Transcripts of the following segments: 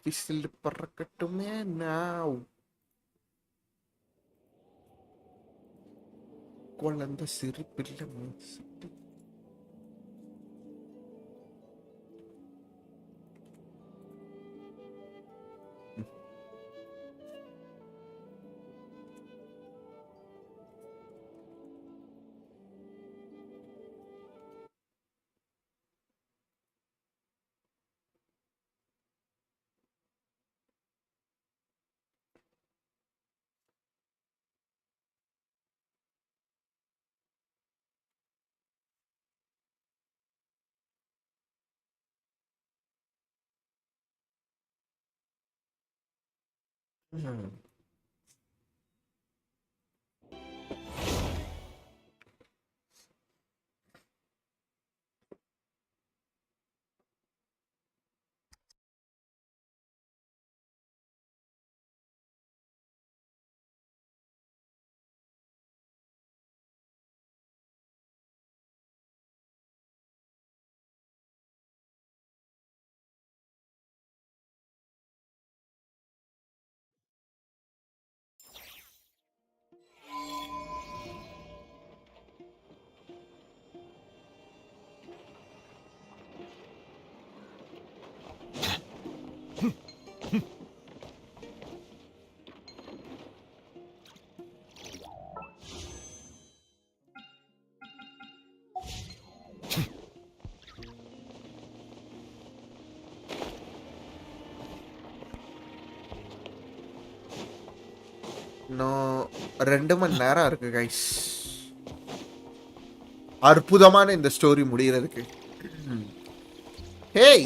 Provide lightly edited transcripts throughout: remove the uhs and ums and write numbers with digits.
Whistle பறக்கட்டுமே now. குழந்தை சிரிப்பில்லை மூச்சு. இன்னும் 2 மணி நேரம் இருக்கு கைஸ், அற்புதமான இந்த ஸ்டோரி முடிகிறதுக்கு. ஹேய்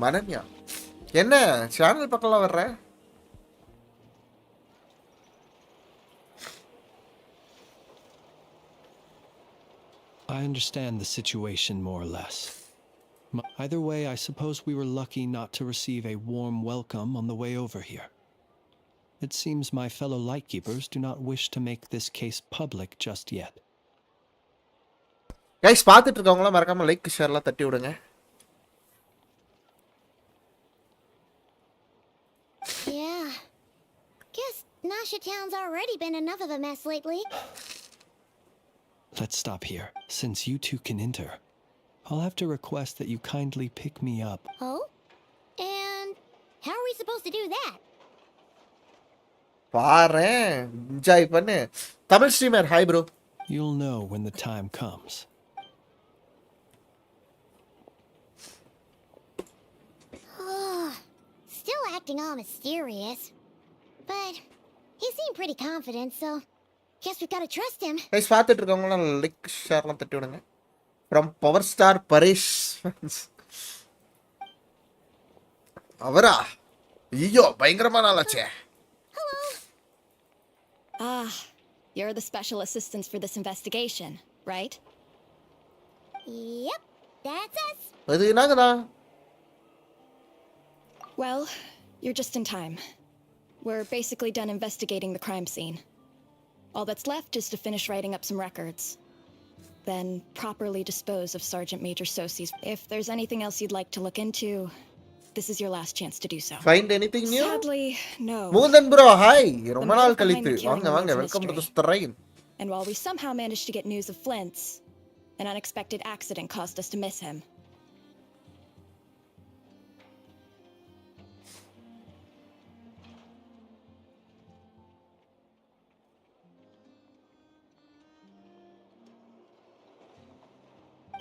மனன்யா, என்ன சேனல் பக்கம்லாம் வர்ற? I understand the situation more or less. Either way, I suppose we were lucky not to receive a warm welcome on the way over here. It seems my fellow lightkeepers do not wish to make this case public just yet. Guys, பார்த்துட்டு இருக்கவங்களாம் மறக்காம like ஷேர்லாம் தட்டி விடுங்க. Yeah. Guess Nasha Town's already been enough of a mess lately. Let's stop here. Since you two can enter, I'll have to request that you kindly pick me up. Oh? And how are we supposed to do that? பாறேன், enjoy பண்ணு. Tamil streamer, hi bro. You'll know when the time comes. Still acting all mysterious. But he seemed pretty confident, so guess we've got to trust him. Guys, பார்த்துட்டு இருக்கவங்களாம் like ஷேர்லாம் தட்டி விடுங்க. From power star Paresh. அவரா? ஐயோ, பயங்கரமான ஆளாச்சே. Ah, you're the special assistants for this investigation, right? Yep, that's us. அது என்னங்கடா? Well, you're just in time. We're basically done investigating the crime scene. All that's left is to finish writing up some records. Then properly dispose of Sergeant Major Sosi's. If there's anything else you'd like to look into, this is your last chance to do so. Find anything new? Sadly, no. Moondan bro, hi. ரொம்ப நாள் கழித்து. வாங்க வாங்க, welcome to the train. And while we somehow managed to get news of Flint's, an unexpected accident caused us to miss him.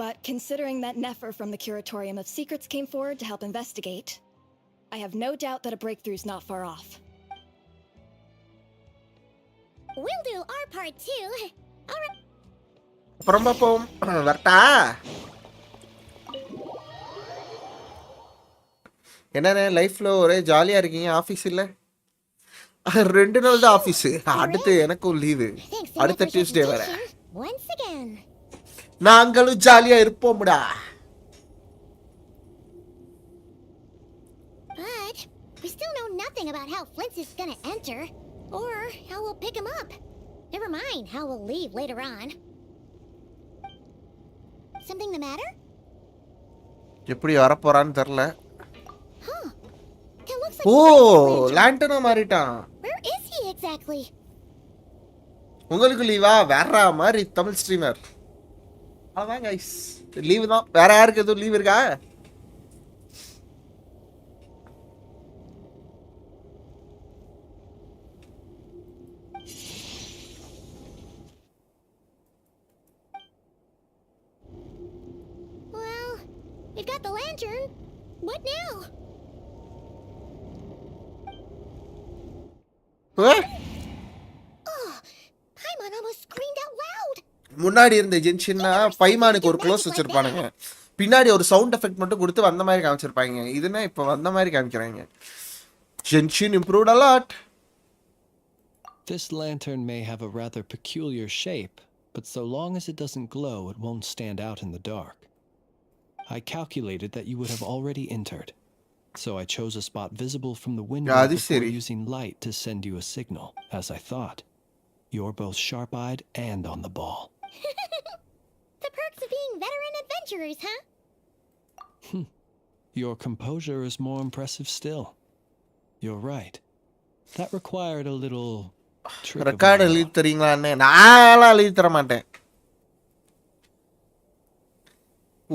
But considering that Nefer from the Curatorium of Secrets came forward to help investigate, I have no doubt that a breakthrough's not far off. We'll do our part too. All right. அப்புறம் பாப்போம். வரட்டா? என்னண்ணே லைஃப்ல ஒரே ஜாலியா இருக்கீங்க, office இல்ல? 2 நாள் தான் ஆஃபீஸ். அடுத்து எனக்கும் லீவு. அடுத்த டியூஸ்டே வர. Once again. நாங்களும் ஜாலியா இருப்போம்டா. But we still know nothing about how Flint is gonna enter, or how we'll pick him up. Never mind how we'll leave later on. Something the matter? எப்படி வர போறான்னு தெரியல. Huh. It looks O like a lantern. லேண்டனா மாறிட்டான். Where is he exactly? உங்களுக்கு லீவா? வேற மாதிரி Tamil streamer. அதான் கைஸ் லீவு தான். வேற யாருக்கு எதுவும் லீவ் இருக்கா? Well, we've got the lantern. What now? Ah? Oh, Paimon almost screamed out loud. முன்னாடி இருந்த ஜென்ஷின்னா பைமானுக்கு ஒரு க்ளோஸ் வச்சிருப்பானுங்க, பின்னாடி ஒரு சவுண்ட் எஃபெக்ட் மட்டும் கொடுத்து வந்த மாதிரி காமிச்சிருப்பாங்க. இதுனா இப்போ வந்த மாதிரி காமிக்கிறாங்க. Genshin improved a lot. This lantern may have a rather peculiar shape, but so long as it doesn't glow, it won't stand out in the dark. I calculated that you would have already entered, so I chose a spot visible from the window Yeah, this before city. using light to send you a signal, as I thought. You're both sharp-eyed and on the ball. The perks of being veteran adventurers, huh? Your composure is more impressive still. You're right. That required a little trick of record my எழுதி own. தரீங்களான்னு? நான்லாம் எழுதி தர மாட்டேன்.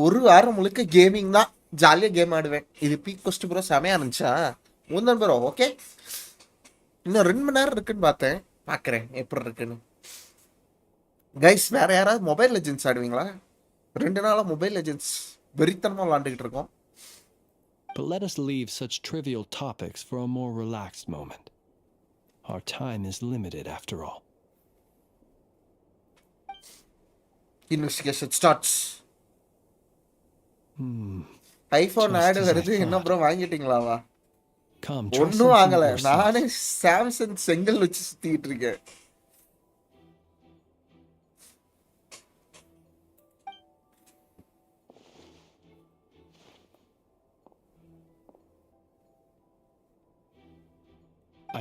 ஒரு வாரம் முழுக்க gaming தான். ஜாலியாக கேம் ஆடுவேன். இது பீக் கொஸ்ட் ப்ரோ செமையா இருந்துச்சா? மூந்தன் ப்ரோ ஓகே. இன்னும் 2 மணி நேரம் இருக்குன்னு பார்த்தேன். பார்க்குறேன் எப்படி இருக்குன்னு. கைஸ் வேற யாராவது மொபைல் லெஜெண்ட்ஸ் ஆடுவீங்களா? 2 நாளாக மொபைல் லெஜெண்ட்ஸ் வெறித்தனமாக விளாண்டுக்கிட்டு இருக்கோம். But let us leave such trivial topics for a more relaxed moment. Our time is limited after all. Investigation starts. IPhone Just ஆடு as I வருது. என்ன thought. ப்ரோ வாங்கிட்டீங்களாவா? Come, try ஒன்றும் something வாங்கல. personal. நானே Samsung செங்கல் வச்சு சுத்திட்டு இருக்கேன்.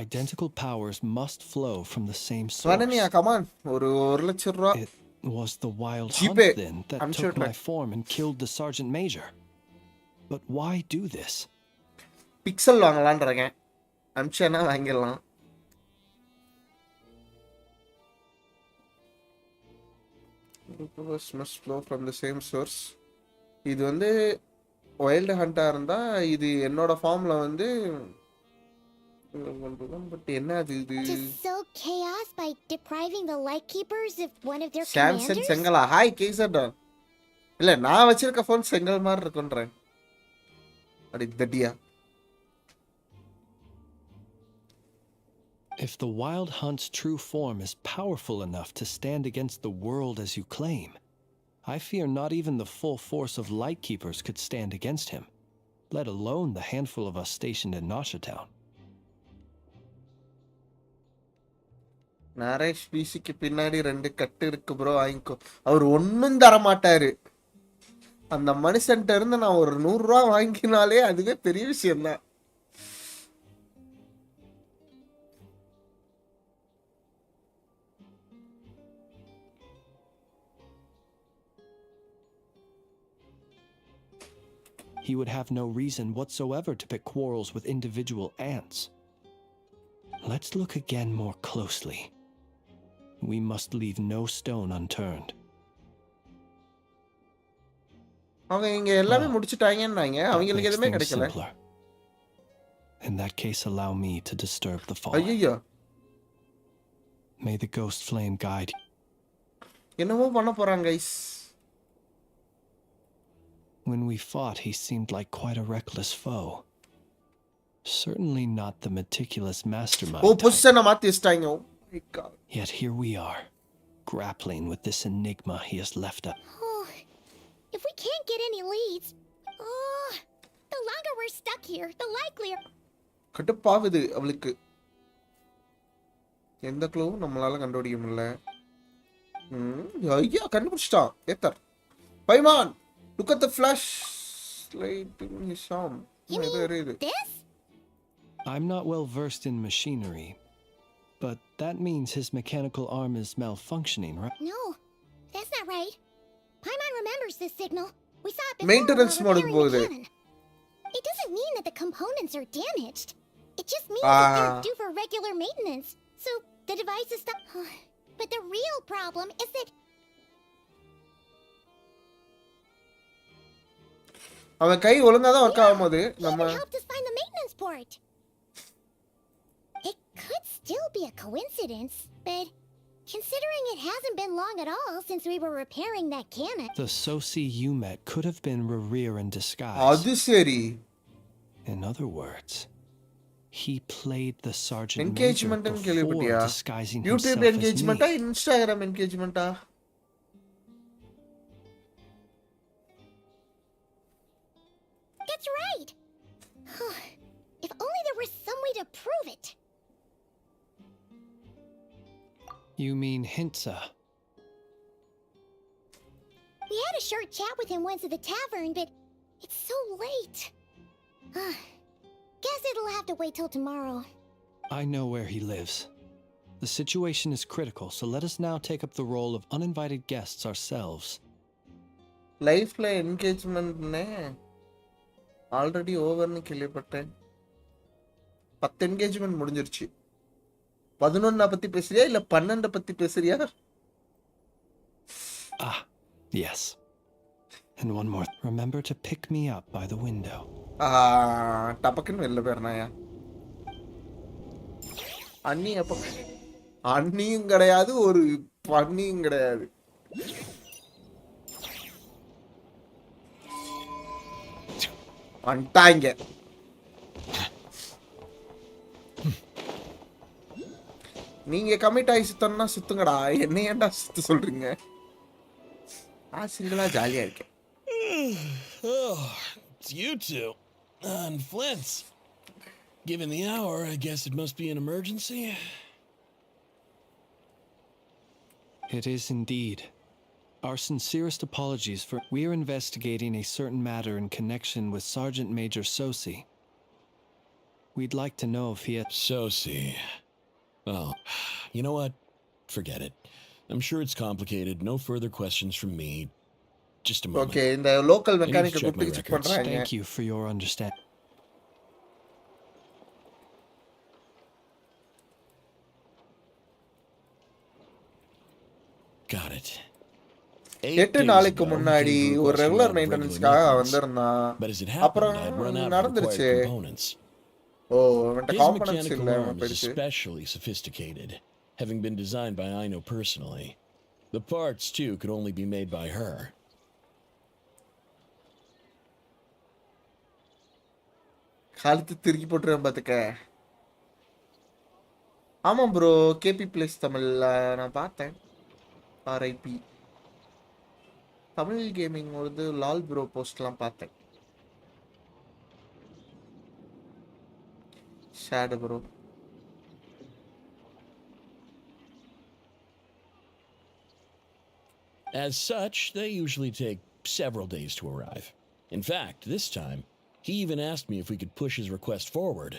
Identical powers must flow from the same வனனியா source. Come on ஒரு 1,00,000 ரூபா. It was the wild Jeep hunt it. then that I'm took sure my that- form and killed the sergeant major. But why do this? Pixel வாங்கலான்னு இருக்கேன். அமிச்சேன்னா வாங்கிடலாம். must flow from the same source. இது வந்து wild hanta இருந்தா இது என்னோட ஃபார்ம்ல வந்து பட் என்ன அது இது? To sow chaos by depriving the Lightkeepers of one of their Samsung commanders? செங்கலா? ஹாய் கேசர்டா. இல்ல நான் வச்சிருக்க ஃபோன் செங்கல் மாதிரி இருக்குன்றேன். அடி தட்டியா. If the wild hunt's true form is powerful enough to stand against the world as you claim, I fear not even the full force of Lightkeepers could stand against him, let alone the handful of us stationed in Nasha Town. Naresh பிசிக்கு பின்னாடி 2 கட்டு இருக்கு bro, வாங்கிக்கோ. அவர் ஒன்றும் தர மாட்டாரு. அந்த மனுஷன்ட்ட இருந்து நான் ஒரு 100 ரூபா வாங்கினாலே அதுவே பெரிய விஷயம் தான். He would have no reason whatsoever to pick quarrels with individual ants. Let's look again more closely. We must leave no stone unturned. அவங்க இங்க எல்லாமே முடிச்சிட்டாங்கன்னாங்க. That அவங்களுக்கு makes எதுவுமே things கிடைக்கல. simpler. In that case, allow me to disturb the fallen. ஐயோ May the ghost flame guide you. என்னமோ பண்ண போறாங்க guys. When we fought, he seemed like quite a reckless foe. Certainly not the meticulous mastermind ஓ type. பொசிஷனை மாத்தி வச்சிட்டாங்க. Oh my God. Yet here we are, grappling with this enigma he has left us. Oh, if we can't get any leads, oh, the longer we're stuck here, the likelier. கடுப்பாகுது அவளுக்கு. எந்த க்ளூவும் நம்மளால கண்டுபிடிக்க முடியல. ஐயா கண்டுபிடிச்சிட்டான். Ather பைமான் look at the flash light in his arm. You இது mean எரியுது. this? I'm not well versed in machinery, but that means his mechanical arm is malfunctioning, right? No, that's not right. Paimon remembers this signal. We saw it before Maintenance while mode repairing the போகுது. cannon. It doesn't mean that the components are damaged. It just means that they're due for regular maintenance. So the device is stuck. But the real problem is that அவன் கை ஒழுங்கா தான் work ஆகும்போது he நம்ம even helped us find the maintenance port. It could still be a coincidence, but considering it hasn't been long at all since we were repairing that cannon. The Sosi you met could have been Rerir in disguise. அது சரி. In other words, he played the Sergeant Major engagement before கேள்விப்பட்டியா? disguising YouTube himself as என்கேஜ்மென்ட்டா me. Instagram என்கேஜ்மென்ட்டா? That's right. If only there were some way to prove it. You mean Hintsa? We had a short chat with him once at the tavern, but it's so late. Guess it'll have to wait till tomorrow. I know where he lives. The situation is critical, so let us now take up the role of uninvited guests ourselves. லைஃப்ல என்கேஜ்மென்ட்னே already ஓவர்னு கேள்விப்பட்டேன். 10 engagement முடிஞ்சிருச்சு. 11 பத்தி பேசுறியா இல்ல 12 பத்தி பேசுறியா? Ah, yes. And one more. Remember to pick me up by the window. டபக்குன்னு வெளில போயிடனாயா? அண்ணி அப்ப அண்ணியும் கிடையாது ஒரு பண்ணியும் கிடையாது. வந்துட்டாங்க. நீங்க கமிட் ஆகி சுத்தம்னா சுத்துங்கடா. என்ன ஏன்டா சுத்த சொல்றீங்க? சிங்கிளா ஜாலியா இருக்கேன். Oh, it's you two. And Flint's. Given the hour, I guess it must be an emergency. It is indeed. Our sincerest apologies for... We are investigating a certain matter in connection with Sergeant Major Sosi. We'd like to know if he had... Sosi. Oh, you know what? Forget it. I'm sure it's complicated. No further questions from me. Just a moment. Okay, இந்த local mechanic கூப்பிட்டு check பண்றாங்க. Thank you for your understanding. Got it. 8 நாளைக்கு முன்னாடி ஒரு regular மெயின்டனன்ஸ்க்காக வந்திருந்தான். அப்புறம் நடந்துருச்சு. ஓ, அவன்ட்ட காம்பனன்ட்ஸ் இல்ல போயிடுச்சு. Especially sophisticated, having been designed by Aino personally. The parts too could only be made by her. காலத்து திருக்கி போட்டுருவேன் பாத்துக்க. ஆமா ப்ரோ, கேபி பிளேஸ் தமிழ்ல நான் பார்த்தேன். ஆர்ஐபி தமிழ் கேமிங் வந்து லால் ப்ரோ போஸ்ட்லாம் பார்த்தேன். Shade bro. As such, they usually take several days to arrive. In fact, this time, he even asked me if we could push his request forward.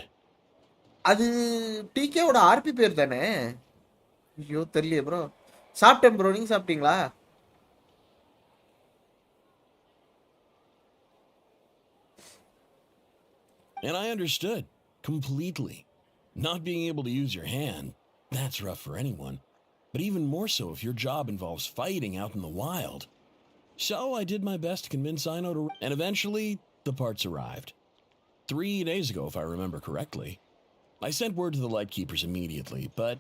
அது டிகேவோட RB பேர் தானே? ஐயோ தெரியல ப்ரோ. சாப்பிட்டேன் bro, நீங்க சாப்பிட்டீங்களா? And I understood completely. Not being able to use your hand, that's rough for anyone. But even more so if your job involves fighting out in the wild. So I did my best to convince Aino to... And eventually, the parts arrived. 3 days ago, if I remember correctly. I sent word to the Lightkeepers immediately, but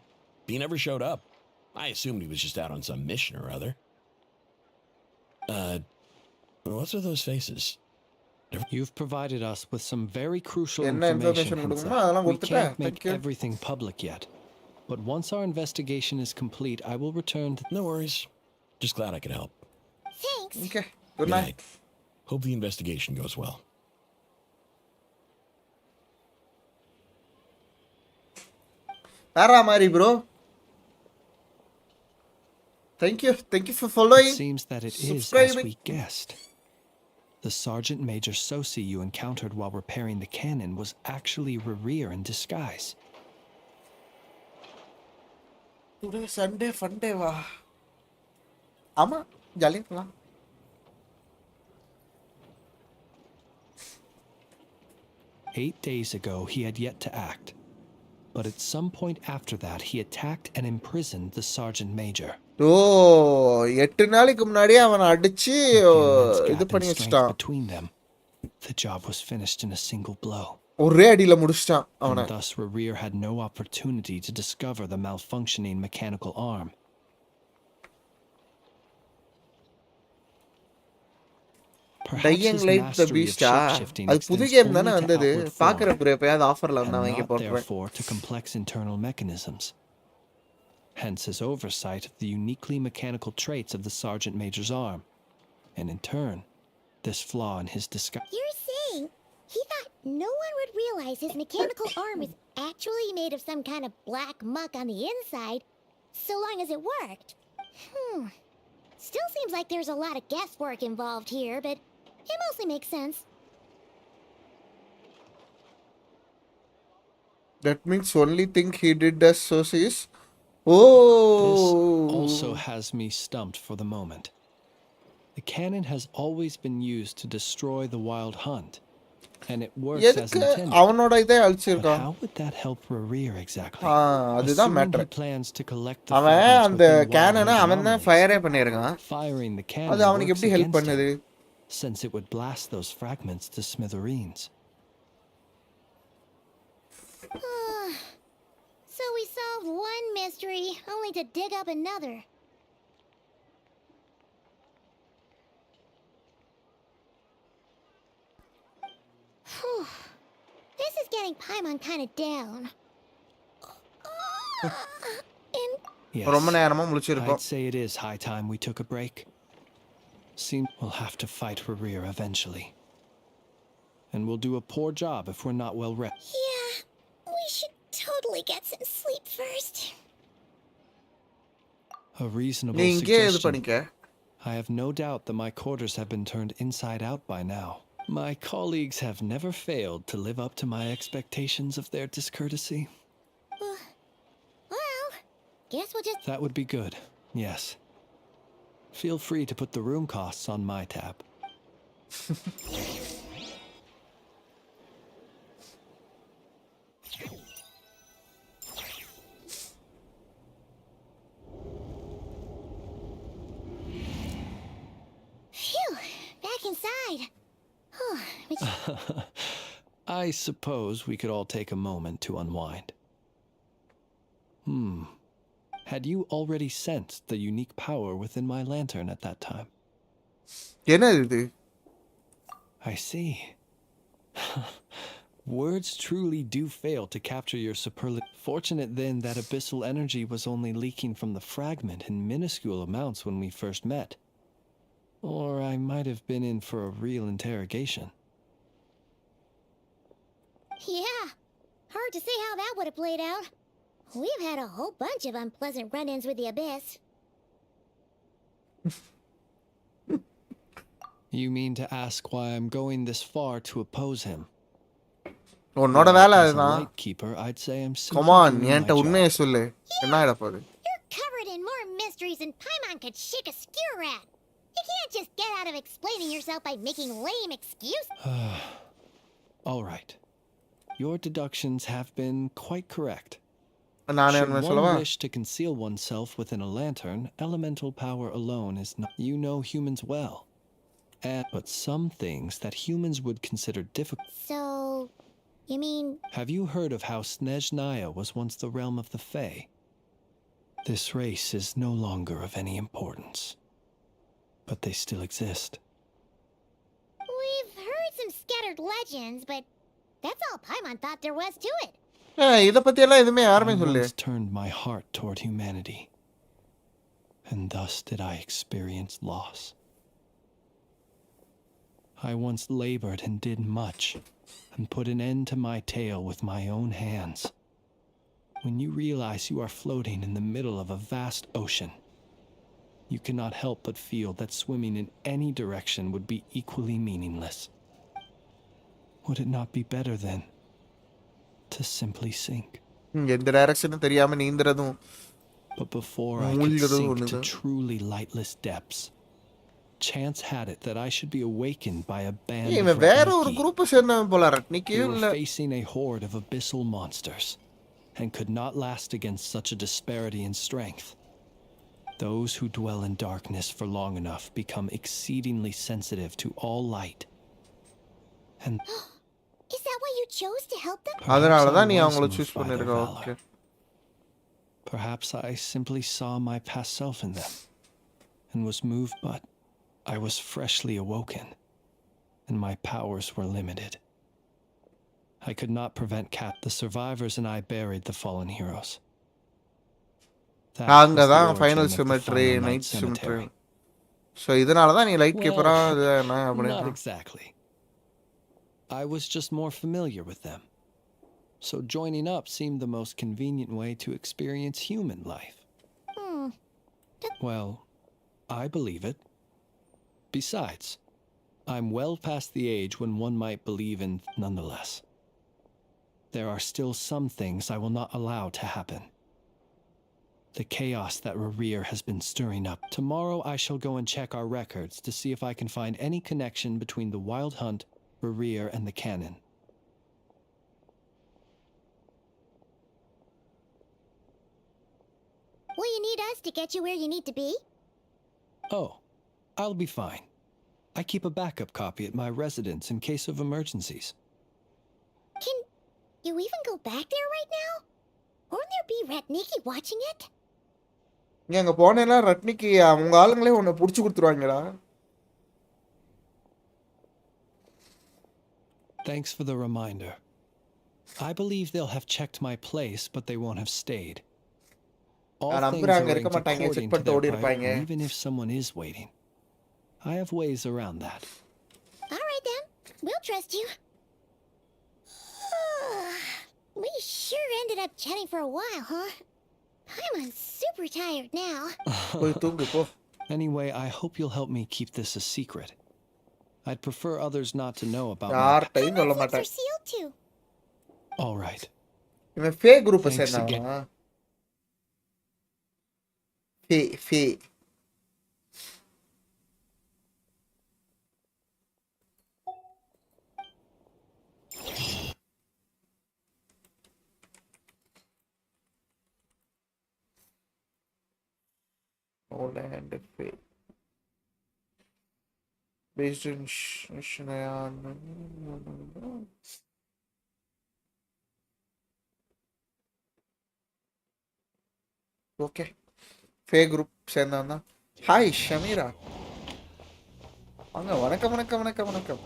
he never showed up. I assumed he was just out on some mission or other. What's with those faces? You've provided us with some very crucial என்ன information, information Hansa. கொடுக்கணுமோ அதெல்லாம் We கொடுத்துட்டேன். can't make Thank you. everything public yet. But once our investigation is complete, I will return to... No worries. Just glad I could help. Thanks. Okay, good night. Hope the investigation goes well. வேற மாதிரி bro. Thank you for following. It seems that it is as subscribing. we guessed. The Sergeant Major Sosi you encountered while repairing the cannon was actually Rerir in disguise. Today Sunday fun day வா. ஆமா ஜாலியா இருக்கலாம். 8 days ago, he had yet to act. But at some point after that, he attacked and imprisoned the sergeant major. ஓ 8 நாளைக்கு முன்னாடியே அவனை அடிச்சு With the immense இது gap in பண்ணி strength வச்சிட்டான். between them, the job was finished in a single blow. ஒரே அடியில முடிச்சிட்டான் And அவனை. thus Rerir had no opportunity to discover the malfunctioning mechanical arm. Perhaps Dying his Light The mastery of பீஸ்டா shapeshifting அது புது extends game தானே only to வந்தது. outward form, பாக்குற ப்ரோ எப்பயாவது ஆஃபர்ல and வந்தா வாங்கி not போட்டுருவேன். therefore to complex internal mechanisms. Hence his oversight of the uniquely mechanical traits of the sergeant major's arm, and in turn, this flaw in his disguise. You're saying he thought no one would realize his mechanical arm was actually made of some kind of black muck on the inside, so long as it worked? Still seems like there's a lot of guesswork involved here, but it mostly makes sense. That means only thing he did as is This oh also has me stumped for the moment. The cannon has always been used to destroy the wild hunt, and it works as எதுக்கு intended. அவனோட இதை But அழிச்சிருக்கான்? how would that help Rerir exactly? அதுதான் Assuming matter. he plans to collect the அவன் fragments அந்த within wild கேனனை hunt அவன் தான் anomalies, ஃபயரே பண்ணியிருக்கான். firing the அது cannon அவனுக்கு works எப்படி ஹெல்ப் against பண்ணுது? him, since it would blast those fragments to smithereens. So we solved one mystery, only to dig up another. Whew. This is getting Paimon kind of down. And ரொம்ப Yes, நேரமா முழிச்சிருக்கோம். I'd say it is high time we took a break. Seems we'll have to fight Rerir eventually. And we'll do a poor job if we're not well rested. yeah, we should totally get some sleep first. A reasonable நீ இங்கே இது suggestion. பண்ணிக்க. I have no doubt that my quarters have been turned inside out by now. My colleagues have never failed to live up to my expectations of their discourtesy. Well, guess we'll just... That would be good, yes. Feel free to put the room costs on my tab. Phew, back inside. I suppose we could all take a moment to unwind. Had you already sensed the unique power within my lantern at that time? என்னது இது? I see. Words truly do fail to capture your superlative. Fortunate then that abyssal energy was only leaking from the fragment in minuscule amounts when we first met. Or I might have been in for a real interrogation. Yeah, hard to say how that would have played out. We've had a whole bunch of unpleasant run-ins with the Abyss. You mean to ask why I'm going this far to oppose him? உன்னோட வேலை As a அதுதான். lightkeeper, I'd say I'm simply Come on, doing என்கிட்ட my உண்மையை job. சொல்லு. என்ன ஆயிட போகுது? You're covered in more mysteries than Paimon could shake a skewer at. You can't just get out of explaining yourself by making lame excuses. All right. Your deductions have been quite correct. நானே Should உண்மை one சொல்லவா? wish to conceal oneself within a lantern, elemental power alone is not. You know humans well. But some things that humans would consider difficult. So, you mean... Have you heard of how Snezhnaya was once the realm of the Fae? This race is no longer of any importance. But they still exist. We've heard some scattered legends, but that's all Paimon thought there was to it. இத பத்தி எல்லாம் எதுவுமே I யாருமே சொல்லு. once turned my heart toward humanity, and thus did I experience loss. I once labored and did much, and put an end to my tale with my own hands. When you realize you are floating in the middle of a vast ocean, you cannot help but feel that swimming in any direction would be equally meaningless. Would it not be better then to simply sink? எந்த டைரக்ஷனும் தெரியாம நீந்துறதும் But before I could மூழ்கிறது sink to ஒண்ணுதான். truly lightless depths, chance had it that I should be awakened by a band of இவன் வேற ஒரு Ratniki. Group சேர்ந்தவன் போல ரட்னிக்கு We were இல்ல facing a horde of abyssal monsters, and could not last against such a disparity in strength. Those who dwell in darkness for long enough become exceedingly sensitive to all light. And Is that why you chose to help them? அதனால perhaps I தான் நீ was அவங்கள moved choose by their பண்ணிருக்க valor. Okay Perhaps I simply saw my past self in them, and was moved, but I was freshly awoken, and my powers were limited. I could not prevent the survivors and I buried the fallen heroes. That was அங்க the தான் origin final of the cemetery final night night cemetery cemetery. So இதனால தான் நீ light Well, கீப்பரா இது என்ன Not அப்படின்னு exactly. I was just more familiar with them. So joining up seemed the most convenient way to experience human life. Hmm. Well, I believe it. Besides, I'm well past the age when one might believe in nonetheless. There are still some things I will not allow to happen. The chaos that Rerir has been stirring up. Tomorrow I shall go and check our records to see if I can find any connection between the Wild Hunt, Rerir, and the Cannon. Will you need us to get you where you need to be? Oh, I'll be fine. I keep a backup copy at my residence in case of emergencies. Can you even go back there right now? Won't there be Ratniki watching it? நீ அங்க போனேன்னா ரட்னிக்கு அவங்க ஆளுங்களே உன்னை புடிச்சு கொடுத்துருவாங்கடா Thanks for the reminder. I believe they'll have checked my place, but they won't have stayed. All நான் things நம்புறேன் அங்க இருக்க arranged மாட்டாங்க according செக் to பண்ணிட்டு their ஓடி priority, இருப்பாங்க even if someone is waiting. I have ways around that. All right then, we'll trust you. We sure ended up chatting for a while, huh? I'm super tired now. போய் தூங்கு போ Anyway, I hope you'll help me keep this a secret. I'd prefer others not to know about my... யார்கிட்டையும் சொல்ல Lips மாட்டேன் are sealed too. All right. இவன் ஃபே group Thanks சேர்ந்தவனா ஃபே ஃபே Holland ஃபே based in Shinayan ஓகே ஃபே group சேர்ந்தான் தான் ஹாய் ஷமீரா வாங்க வணக்கம் வணக்கம் வணக்கம் வணக்கம்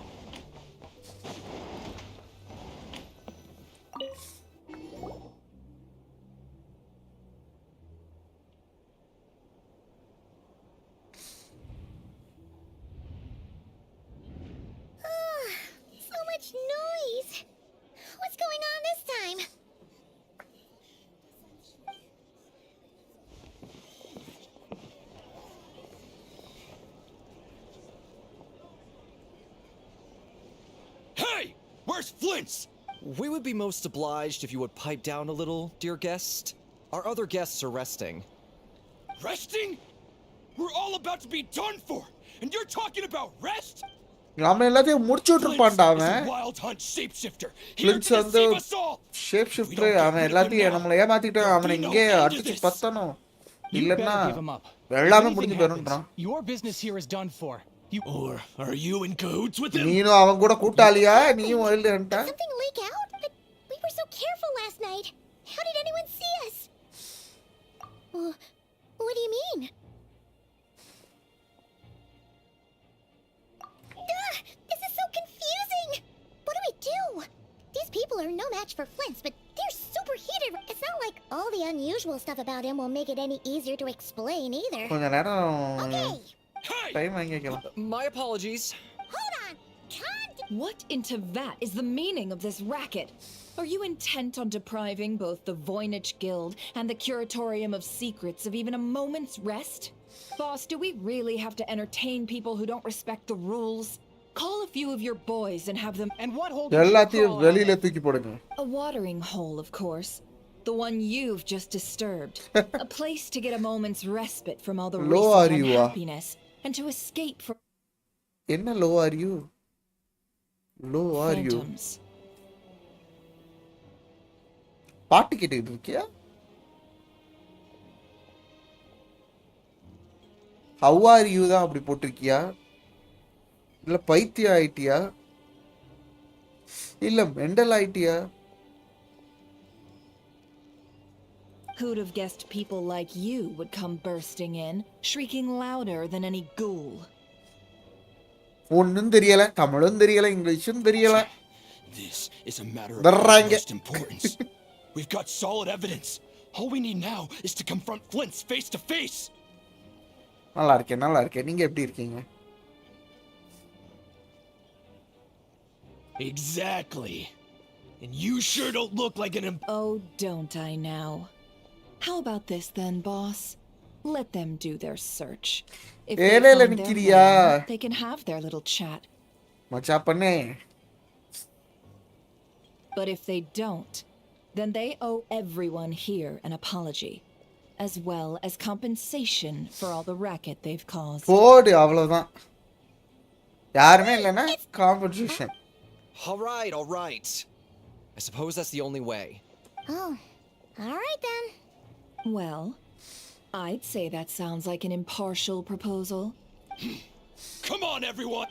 So much noise. What's going on this time? Hey! Where's Flint's? We would be most obliged if you would pipe down a little, dear guest. Our other guests are resting. Resting? We're all about to be done for, and you're talking about rest? நாம எல்லாத்தையும் முடிச்சு விட்டுருப்பான்டா Flint's is அவன் a wild hunt shapeshifter, here Flint's to வந்து deceive us all. Shape shifter அவன் எல்லாத்தையும் நம்மளை ஏமாத்திட்டான் அவனை இங்கே அடிச்சு பத்தணும் You இல்லன்னா better give him up. எல்லாமே Anything முடிஞ்சு happens, போயிருன்றான் your business here is done for. You Or are you in cahoots with him? நீனும் அவன் கூட கூட்டாளியா நீயும் wild hanta Something leak out? But we were so careful last night. How did anyone see us? What do you mean? This is so confusing. What do we do? These people are no match for Flint's, but they're super heated. It's not like all the unusual stuff about him will make it any easier to explain either. கொஞ்ச நேரம் Okay, Hey! Time வாங்கிக்கலாம் My apologies. hold on. What in Tevat is the meaning of this racket? Are you intent on depriving both the Voynich Guild and the Curatorium of Secrets of even a moment's rest? Boss, do we really have to entertain people who don't respect the rules? Call a few of your boys and have them... and what hole did you எல்லாத்தையும் crawl out வெளியில of? தூக்கி போடுங்க A watering hole, of course. The one you've just disturbed. A place to get a moment's respite from all the Low recent are you, unhappiness and to escape from... என்ன low are you? Low are you? Phantoms. பாட்டு கேட்டுக்கிட்டு இருக்கியா? How are you தான் அப்படி போட்டிருக்கியா? இல்ல பைத்தியம் ஆயிட்டியா? இல்ல mental ஆயிட்டியா? Who'd have guessed people like you would come bursting in, shrieking louder than any ghoul? ஒன்னும் தெரியல, தமிழும் தெரியல, இங்கிலீஷும் தெரியல. This is a matter of வர்றாங்க. utmost importance. We've got solid evidence. All we need now is to confront Flint's face to face. நல்லா இருக்கேன், நல்லா இருக்கேன். நீங்க எப்படி இருக்கீங்க? Exactly. And you sure don't look like an Oh, don't I now? How about this then, boss? Let them do their search. If they ஏலேல find their நிக்கிறியா? man, they can have their little chat. மச்சா பண்ணே. But if they don't, then they owe everyone here an apology, as well as compensation for all the racket they've caused. போடு அவ்வளவுதான். யாருமே இல்லைன்னா compensation. All right, all right. I suppose that's the only way. Oh, all right then. Well, I'd say that sounds like an impartial proposal. Come on, everyone!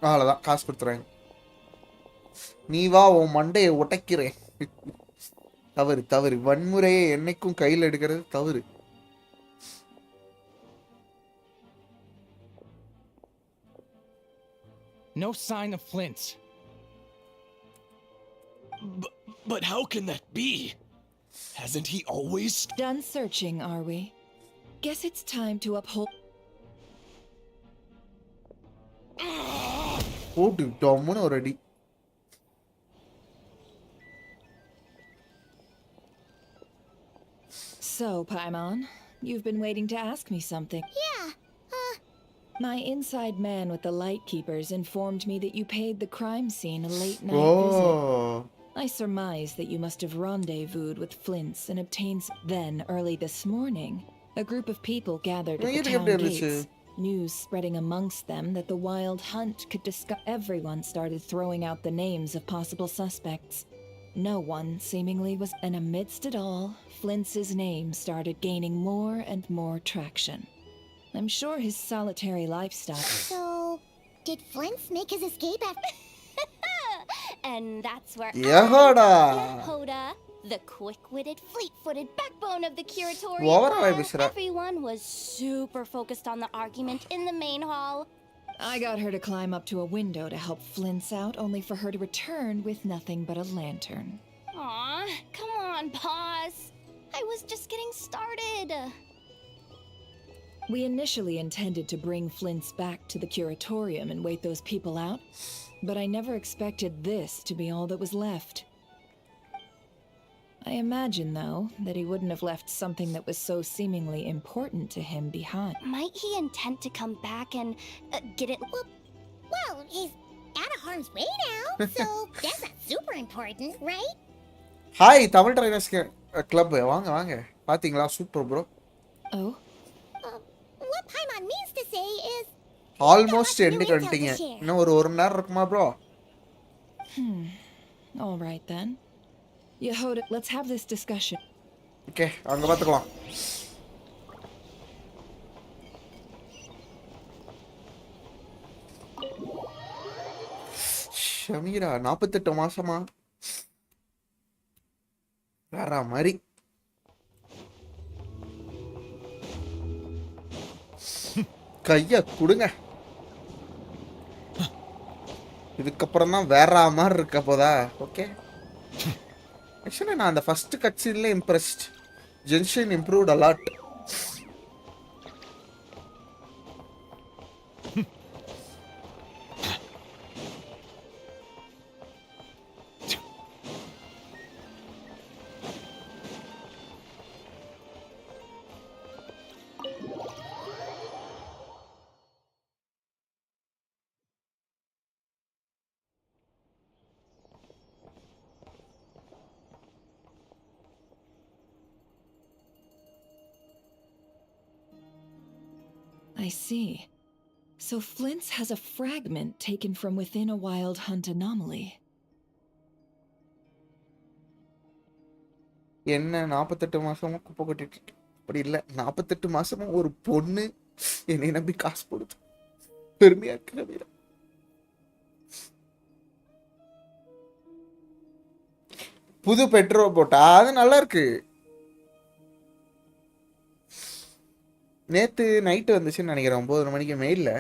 அவ்வளவுதான், காசு கொடுத்துறாங்க. நீ வா, உன் மண்டையை உடைக்கிறேன். தவறு தவறு. வன்முறையை என்னைக்கும் கையில் எடுக்கிறது தவறு. No sign of Flint. But how can that be? Hasn't he always... Done searching, are we? Guess it's time to uphold. போட்டு டம்முன்னு ஒரு அடி. So, Paimon, you've been waiting to ask me something. Yeah, My inside man with the Lightkeepers informed me that you paid the crime scene a late night visit. O, I surmise that you must have rendezvoused with Flint's and obtained. Then, early this morning, a group of people gathered at the நீங்க town எப்படி இருந்துச்சு? gates. News spreading amongst them that the wild hunt could discover. Everyone started throwing out the names of possible suspects. No one seemingly was. And amidst it all, Flint's name started gaining more and more traction. I'm sure his solitary lifestyle. so did Flint make his escape after? And that's where ஏஹோடா. Hoda, the quick-witted, fleet-footed backbone of the curatorium. ஓவரா பேசுற. Everyone was super focused on the argument in the main hall. I got her to climb up to a window to help Flint's out, only for her to return with nothing but a lantern. Aw, come on, boss. I was just getting started. We initially intended to bring Flint's back to the curatorium and wait those people out, but I never expected this to be all that was left. I imagine, though, that he wouldn't have left something that was so seemingly important to him behind. Might he intend to come back and get it? Well, he's out of harm's way now, so that's not super important, right? Hi Tamil trainers club. வாங்க வாங்க. பாத்தீங்களா? Super bro. Oh? What Paimon means to say is... almost எண்டுக்கு வந்துட்டீங்க. இன்னும் ஒரு மணி நேரம் இருக்குமா bro? All right, then. Yehoda, let's have this discussion. Okay, அங்க பாத்துக்கலாம். ஷமீரா 48 மாசமா? வேற மாதிரி. கைய கொடுங்க. இதுக்கப்புறம் தான் வேற மாதிரி இருக்க போதா? ஓகே. ஆக்சுவலி நான் அந்த ஃபர்ஸ்ட் கட் சீன்ல impressed. Gentian improved a lot. I see. So Flint's has a fragment taken from within a wild hunt anomaly. என்ன 48 மாசமா குப்பை கொட்டிட்டு இருக்கு. அப்படி இல்லை, 48 மாசமா ஒரு பொண்ணு என்னை நம்பி காசு போடுது. பெருமையா இருக்கு நவீன. புது பெட்ரோல் போட்டா அது நல்லா இருக்கு. நேத்து நைட்டு வந்துச்சுன்னு நினைக்கிறேன் 9 மணிக்கு மெயில்ல.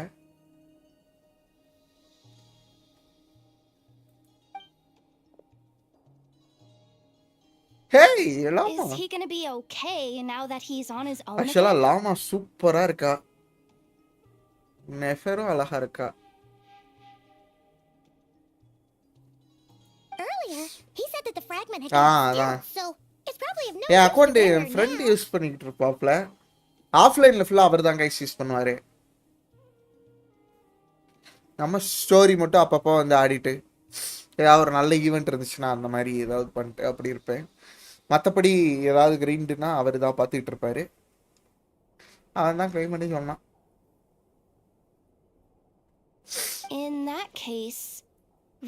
Hey Lauma. Is he gonna be okay now that he's on his own ஆக்சுவலா again? லாமா சூப்பரா இருக்கா. நெஃபரும் அழகா இருக்கா. Earlier, he said that the fragment had Ah, been அதான். so it's probably of no N use to account Blair N friend now. Use பண்ணிக்கிட்டு இருப்பாப்ல. ஆஃப்லைன்ல ஃபுல்லா அவர் தான் guys use பண்ணுவாரு. நம்ம ஸ்டோரி மட்டும் அப்பப்போ வந்து ஆடிட்டு ஏதாவது ஒரு நல்ல ஈவெண்ட் இருந்துச்சுன்னா அந்த மாதிரி ஏதாவது பண்ணிட்டு அப்படி இருப்பேன். மற்றபடி ஏதாவது கிரீண்டுனா அவர் தான் பார்த்துக்கிட்டு இருப்பாரு. அவன் தான் க்ளைம் பண்ணி சொன்னான். In that case,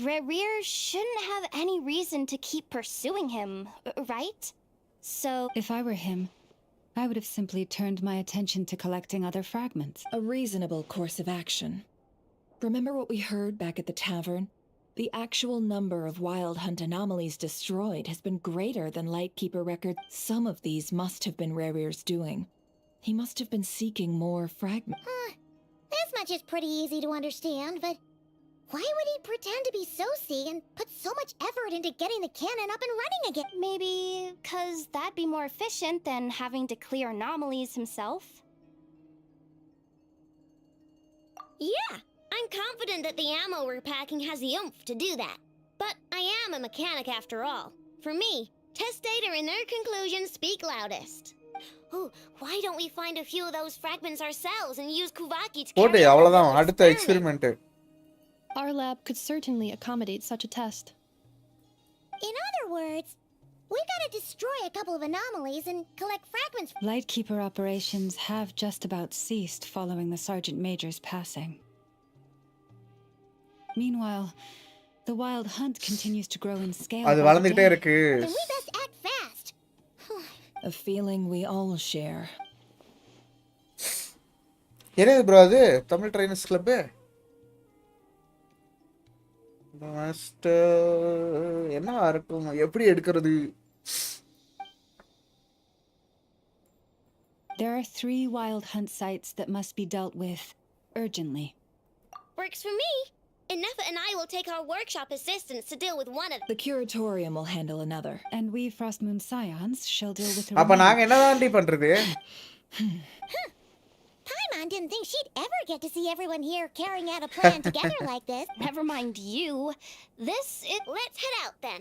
Rerir shouldn't have any reason to keep pursuing him, right? So, If I were him, I would have simply turned my attention to collecting other fragments. A reasonable course of action. Remember what we heard back at the tavern? The actual number of wild hunt anomalies destroyed has been greater than Lightkeeper records. Some of these must have been Rerir's doing. He must have been seeking more fragments. this much is pretty easy to understand, but why would he pretend to be Sosi and put so much effort into getting the cannon up and running again? Maybe because that'd be more efficient than having to clear anomalies himself? Yeah, I'm confident that the ammo we're packing has the oomph to do that. But I am a mechanic after all. For me, test data and their conclusions speak loudest. Oh, why don't we find a few of those fragments ourselves and use Kuvaki to போட்டு carry out அவ்வளோதான் our அடுத்த experiment? Experiment. Our lab could certainly accommodate such a test. In other words, we gotta destroy a couple of anomalies and collect fragments. Lightkeeper operations have just about ceased following the Sergeant Major's passing. Meanwhile, the wild hunt continues to grow in scale. அது by the வளர்ந்துகிட்டே day. இருக்கு. Then we best act fast. A feeling we all share. என்னது bro அது Tamil trainers club? என்ன இருக்கும், எப்படி எடுக்கிறது? There are 3 wild hunt sites that must be dealt with urgently. Works for me. Enough and I will take our workshop assistants to deal with one of them. The curatorium will handle another. And we Frostmoon Scions shall deal with the அப்ப நாங்க remaining. என்னதாண்டி பண்றது? Paimon didn't think she'd ever get to see everyone here carrying out a plan together like this. Never mind you. Let's head out then.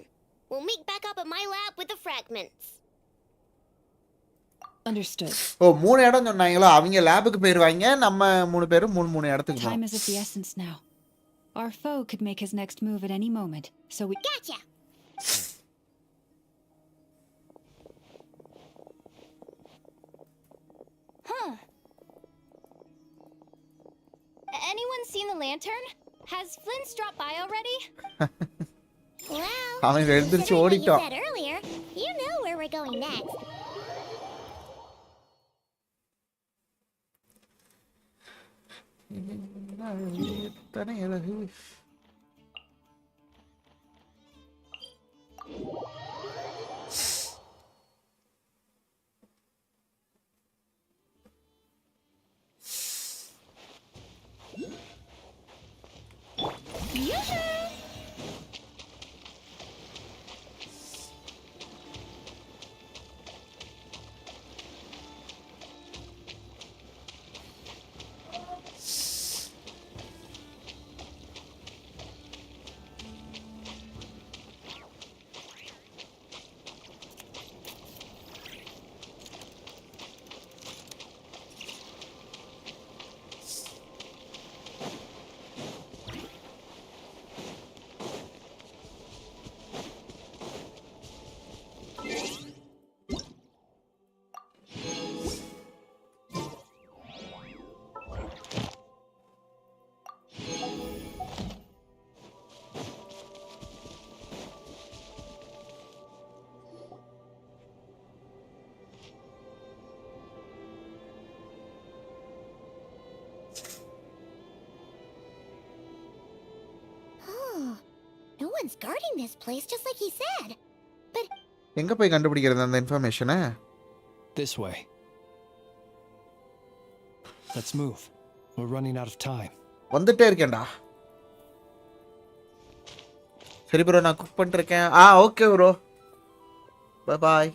We'll meet back up at my lab with the fragments. Understood. ஓ 3 இடம் சொன்னாங்களோ, அவங்க லேபுக்கு போயிருவாங்க, நம்ம 3 பேரும் 3 இடத்துக்கு Time போவோம். is of the essence now. Our foe could make his next move at any moment, so we... Gotcha! Huh. Anyone seen the lantern? Has Flint's dropped by already? Well, அவன் எழுந்திருச்சு considering what you ஓடிட்டான். said earlier, you know where we're going next. எத்தனை அழகு. Someone's guarding this place just like he said. But எங்க போய் கண்டுபிடிக்கிறது அந்த இன்ஃபர்மேஷனை? This way. Let's move. We're running out of time. வந்துட்டே இருக்கேன்டா. சரி ப்ரோ, நான் குக் பண்ணிட்டு இருக்கேன். Okay bro, bye bye.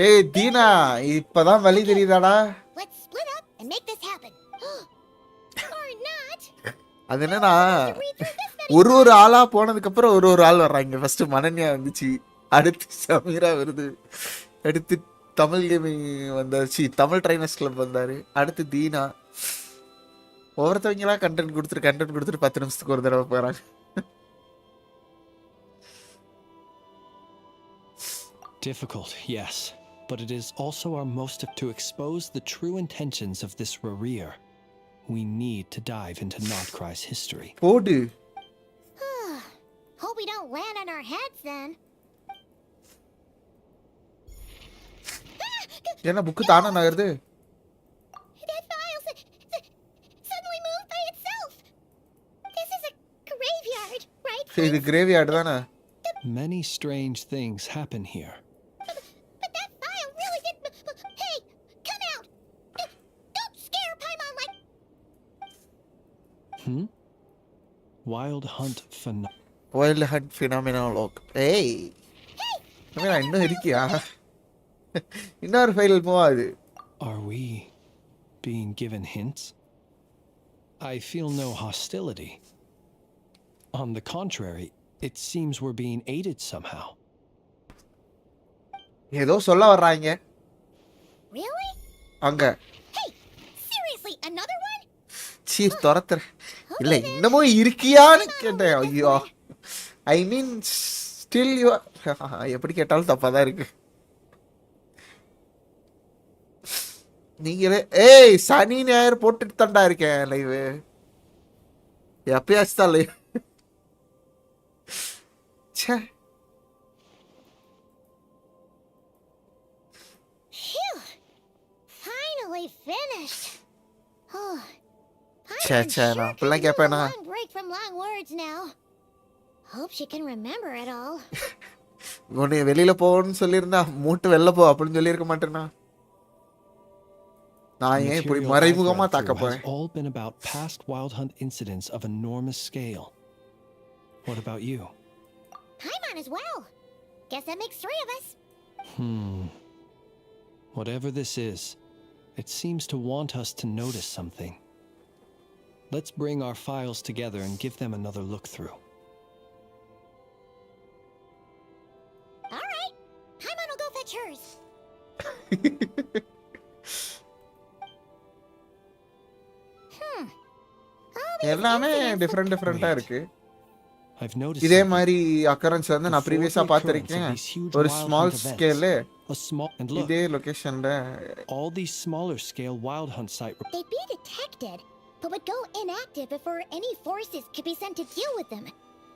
ஏய் தீனா, இப்பதான் வழி தெரியுதாடா? let's split up and make this happen. Or not. அது என்னன்னா, Read through this many ஒரு ஆளா போனதுக்கு அப்புறம் ஒரு ஆள் வர்றாங்க. ஃபர்ஸ்ட் மனன்யா வந்துச்சு, அடுத்து சமீரா வருது, அடுத்து தமிழ் கேமிங் வந்தாச்சு, தமிழ் ட்ரைனர்ஸ் கிளப் வந்தாரு, அடுத்து தீனா. ஒவ்வொருத்தவங்களா கண்டென்ட் கொடுத்துட்டு 10 நிமிஷத்துக்கு ஒரு தடவை போறாங்க. Difficult, yes, but it is also our most to expose the true intentions of this Rerir. We need to dive into Nodkorai's history. போடு. Hope we don't land on our heads then. என்ன book தானே நகருது? That file suddenly moved by itself. This is a graveyard, right? இது graveyard தானே? Many strange things happen here. But that file really did. Hey, come out! Don't scare Paimon like. Wild Hunt Wild Hunt ஃபினாமினாலோக். ஏய் இன்னும் இருக்கியா? இன்னொரு file move ஆகுது. Are we being given hints? I feel no hostility. On the contrary, it seems we're being aided somehow. ஏதோ சொல்ல வர்றாங்க. Really? அங்க. Hey, seriously, another one? சீ துரத்துற. இல்ல இன்னமும் இருக்கியான்னு கேட்டேன். ஐயோ, ஐ மீன் ஸ்டில் யூ. எப்படி கேட்டாலும் தப்பா தான் இருக்கு. நீங்களே ஏய் சனி ஞாயிறு போட்டுட்டு தான்டா இருக்கேன் லைவ். எப்பயாச்சும் தான் லைவ். ச்சே. Phew! Finally finished. Oh, ச்சே ச்சே, நான் அப்படிலாம் கேட்பேனா? long break from long words now. Hope she can remember it all. உன்னை வெளியில போன்னு சொல்லியிருந்தா மூட்டு வெளில போ அப்படின்னு சொல்லியிருக்க மாட்டேனா? நான் ஏன் இப்படி மறைமுகமா தாக்க போறேன்? All been about past Wild Hunt incidents of enormous scale. What about you? Paimon as well. Guess that makes 3 of us. Whatever this is, it seems to want us to notice something. Let's bring our files together and give them another look through. All right. Paimon will go fetch hers. எல்லாமே டிஃபரெண்டா இருக்கு. I've noticed இதே மாதிரி occurrence வந்து நான் ப்ரீவியஸா பார்த்திருக்கேன். ஒரு small ஸ்கேல்ல இதே லொகேஷன்ல. All these smaller scale Wild Hunt site They'd be detected, but would go inactive before any forces could be sent to deal with them.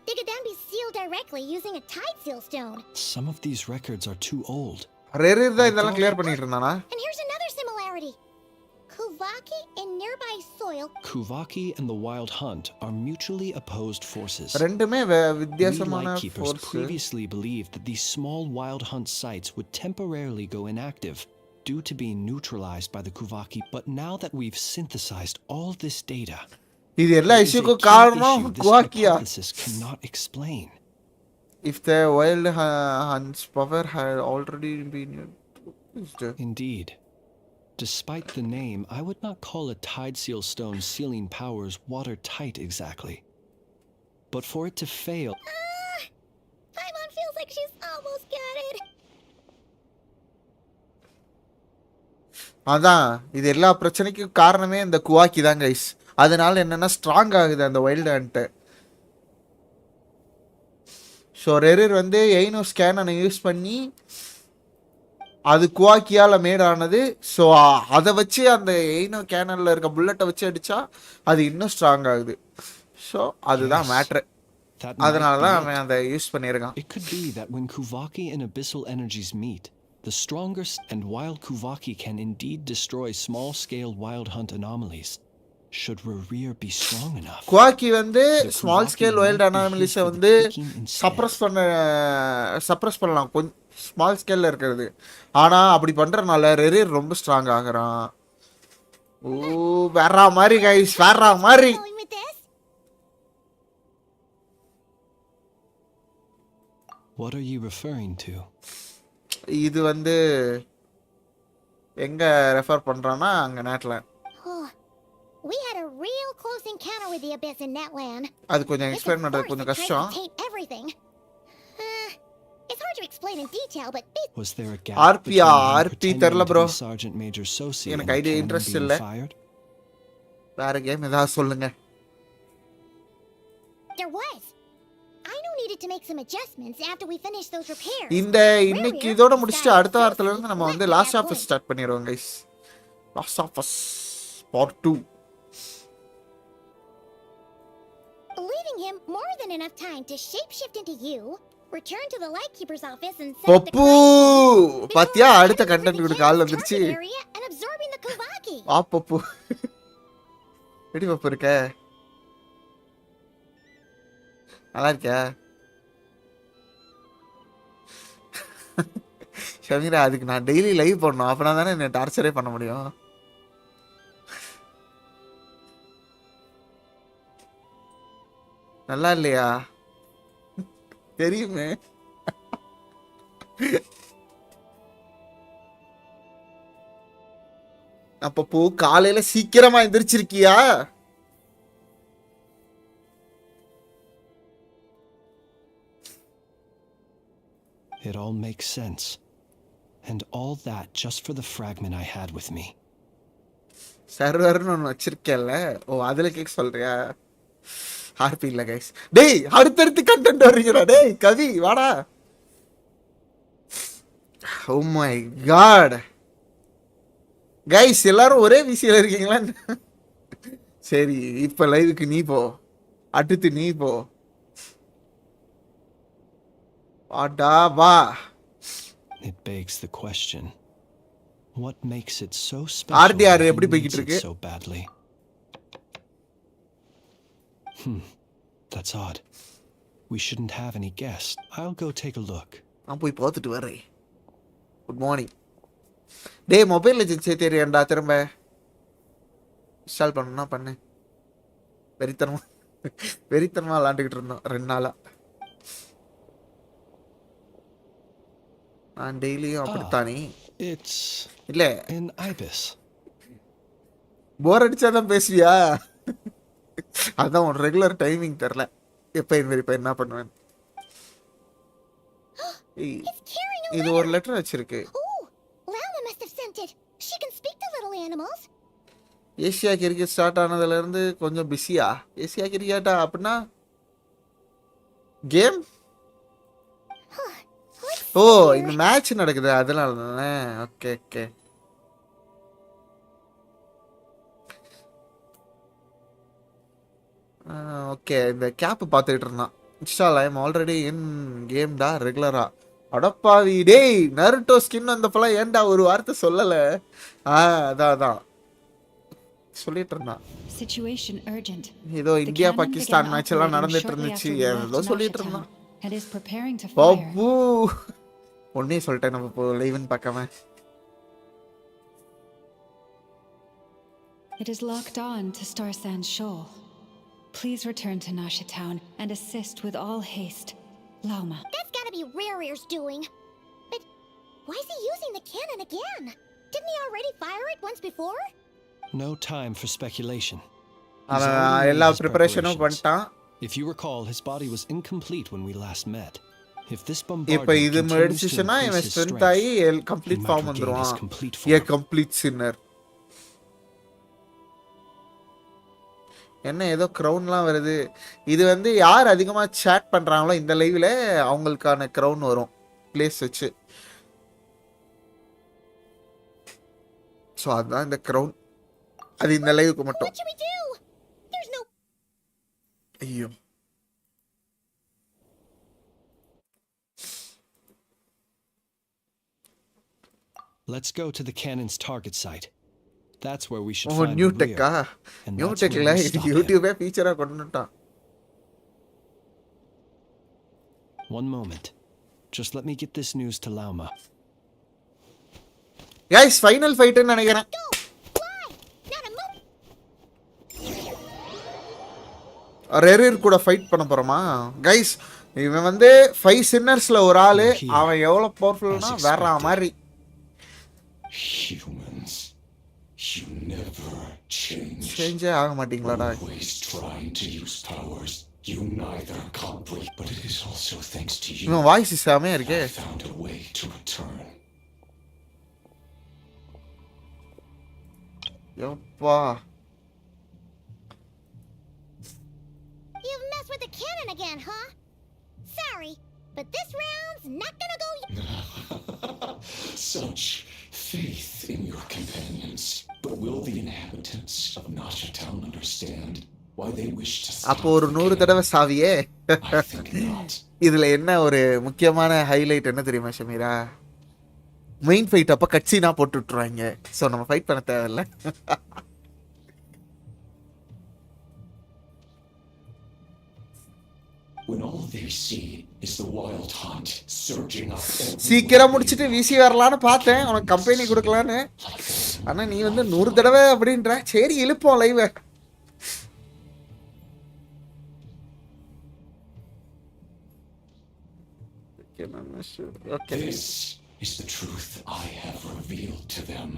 They could then be sealed directly using a tide seal stone. Some of these records are too old. Rarer தான் இதெல்லாம் clear பண்ணிட்டு இருந்தானா? And here's another similarity. Kuvaki and nearby soil. Kuvaki and the Wild Hunt are mutually opposed forces. ரெண்டுமே வித்தியாசமான Lightkeepers force. previously believed that these small Wild Hunt sites would temporarily go inactive due to being neutralized by the Kuvaki, but now that we've synthesized all this data, இது எல்லா there is a இஷ்யூக்கும் key காரணம் issue this குவாக்கியா. hypothesis cannot explain. If the wild hunt's power had already been used. Indeed. Despite the name, I would not call a tide seal stone sealing powers watertight exactly. But for it to fail... Paimon feels like she's almost got it. அதான் இது எல்லா பிரச்சனைக்கும் காரணமே இந்த குவாக்கி தான் guys. அதனால என்னன்னா strong ஆகுது அந்த வைல்டு ஹண்ட். ஸோ ரெரிர் வந்து எய்னோ ஸ்கேனை யூஸ் பண்ணி அது குவாக்கியால் மேட் ஆனது. ஸோ அதை வச்சு அந்த எய்னோ கேனலில் இருக்க புல்லட்டை வச்சு அடித்தா அது இன்னும் ஸ்ட்ராங் ஆகுது. ஸோ அதுதான் மேட்ரு. அதனால தான் அவன் அதை யூஸ் பண்ணியிருக்கான். It could be that when Kuvaki and abyssal energies meet, the strongest and wild Kuvaki can indeed destroy small-scale Wild Hunt anomalies. Should Rerir be strong enough? குவாக்கி வந்து The small Kuvaki scale might wild be அனாமலிஸை his for the வந்து picking instead. Suppress பண்ணலாம் கொஞ்சம் small ஸ்கேல்ல இருக்கிறது. ஆனா அப்படி பண்றதுனால ரெரேர் ரொம்ப strong ஆகுறான். ஓ வேற மாதிரி கைஸ், வேற மாதிரி. Going with this? What are you referring to? இது வந்து எங்க ரெஃபர் பண்றானா அங்க நேட்ல. Oh, we had a real close encounter with the abyss in Netland. அது கொஞ்சம் It's a எக்ஸ்பிளைன் பண்றது force கொஞ்சம் that tries கஷ்டம். to taint everything. It's hard to explain in detail, but Was there a gap RP between him RP pretending தெரியல to bro. be Sergeant Major Sosi and எனக்கு the idea cannon interest being இல்ல. fired? வேற game ஏதாவது சொல்லுங்க. there was. Aino needed to make some adjustments after we finished those repairs. இந்த இன்னைக்கு இதோட முடிச்சிட்டு அடுத்த வாரத்துல இருந்து நம்ம வந்து லாஸ்ட் ஆஃப் ஸ்டார்ட் பண்ணிடுவோம் guys. Last off as part 2. Leaving him more than enough time to shapeshift into you, return to the Lightkeeper's office and set up the பப்பு crime பாத்தியா before அடுத்த heading over கண்டென்ட் the கொடுக்க ஆள் cannon's வந்துருச்சு. target area and absorbing the Kuvaki. வா பப்பு. எப்படி பப்பு இருக்க? நல்லா இருக்கியா? ஷமீரா அதுக்கு நான் டெய்லி லைவ் பண்ணணும், அப்பனா தானே என்ன டார்ச்சரே பண்ண முடியும். நல்லா இல்லையா? தெரியுமே. அப்போ காலையில சீக்கிரமா எந்திரிச்சிருக்கியா? It all makes sense. And all that just for the fragment I had with me. சர்வர்னு ஒன்று வச்சிருக்கேன்ல, ஓ அதில் கேட்க சொல்றியா? ஹார்பி இல்லை கைஸ். டேய் அடுத்தடுத்து கண்டென்ட் வர்றீங்கடா. டேய் கவி வாடா. ஓ மை காட் கைஸ், எல்லாரும் ஒரே விசியில் இருக்கீங்களா? சரி இப்போ லைவுக்கு நீ போ, அடுத்து நீ போ. வாடா வா. It begs the question. What makes it so special RDR that எப்படி he போய்கிட்டு needs it இருக்கு? so badly? That's odd. We shouldn't have any guests. I'll go take a look. நான் போய் பார்த்துட்டு வரேன். Good morning. டேய் மொபைல் லெஜெண்ட்ஸ் ஏற்றியேன்டா, திரும்ப install பண்ணணும்னா பண்ணு. வெறித்தனமாக விளாண்டுக்கிட்டு இருந்தோம் 2 நாளா. நான் டெய்லியும் அப்படித்தானே. It's இல்ல an ibis. போர் அடிச்சாதான் பேசுவியா? அதான் உன் ரெகுலர் டைமிங் தெரில. எப்போ என்ன பண்ணுவேன். It's carrying a இது letter. ஒரு லெட்டர் வச்சிருக்கு. Oh, Lala must have sent it. She can speak to little animals. Asia cricket start ஆனதுலேருந்து கொஞ்சம் பிஸியா? ஏசியா கிரிக்கெட்டா அப்படின்னா கேம்? ஓ இந்த மேட்ச் நடக்குது அதனால தானே. Okay okay. ஓகே இந்த கேப் பார்த்துக்கிட்டு இருந்தான். இன்ஸ்டால் ஐம் ஆல்ரெடி இன் கேம்டா ரெகுலரா. அடப்பாவி டேய், நருட்டோ ஸ்கின் வந்தப்பெல்லாம் ஏன்டா ஒரு வார்த்தை சொல்லலை? அதான் சொல்லிட்டு இருந்தான். Situation urgent. ஏதோ The India cannon Pakistan began match எல்லாம் operating நடந்துட்டு shortly இருந்துச்சு, after we ஏதோ left சொல்லிட்டு Nashatown இருந்தான். and is preparing to fire. பப்பு ஒன்னே சொல்லிட்டேன், நம்ம இப்போ லைவ்னு பார்க்காம. It is locked on to Star Sand Shoal. Please return to Nashatown and assist with all haste. Lauma. That's gotta be Rerear's doing. But why is he using the cannon again? Didn't he already fire it once before? No time for speculation. He's அவன் already made எல்லா his ப்ரிப்பரேஷனும் preparations. பண்ணிட்டான். If you recall, his body was incomplete when we last met. If this இப்போ bombardment இது continues to மெடிசிஷனா increase இவன் his strength strength, ஆகி he complete might form regain his வந்துருவான். complete ஏ form. Complete சின்னர். என்ன ஏதோ க்ரௌன்லாம் வருது. இது வந்து யார் அதிகமாக சேட் பண்ணுறாங்களோ இந்த லைவில் அவங்களுக்கான க்ரௌன் வரும் பிளேஸ் வச்சு. ஸோ அதுதான் இந்த க்ரௌன். அது இந்த லைவுக்கு மட்டும். What should we do? There's no. ஐயோ Let's go to the cannon's target site. That's where we should oh find new the டெக்கா rear. And நியூ that's டெக்ல where we இது stop him. யூடியூபே ஃபீச்சரா கொண்டுட்டான். One moment. Just let me get this news to Lauma. Guys final ஃபைட்னு நினைக்கிறேன். ரெரிர் கூட ஃபைட் பண்ண போறோமா கைஸ்? இவன் வந்து 5 சின்னர்ஸ்ல ஒரு ஆளு. அவன் எவ்வளவு பவர்ஃபுல்னா வேற மாதிரி. Humans, you never change. சேஞ்சே ஆக மாட்டீங்களாடா? Always trying to use powers you neither comprehend, but it is also thanks to you. இவன் வாய்ஸ் செமையா இருக்கே. I found a way to return. Yapa. You've messed with the cannon again, huh? Sorry, but this round's not gonna go. Such faith in your companions. But will the inhabitants of Nasha Town understand why they wish to stop அப்போ ஒரு 100 தடவை சாவியே. I think not. இதுல என்ன ஒரு முக்கியமான highlight என்ன தெரியுமா Shameera? Main fight அப்ப கட்சினா போட்டு விட்டுருவாங்க. ஸோ நம்ம ஃபைட் பண்ண தேவையில்ல. When all they see is the wild hunt surging up. சீக்கிரம் முடிச்சிட்டு விசி வரலான்னு பார்த்தேன், உனக்கு கம்பெனி கொடுக்கலான்னு. ஆனா நீ வந்து 100 தடவை அப்படின்ற. சரி இழுப்போம் live. This is the truth I have revealed to them.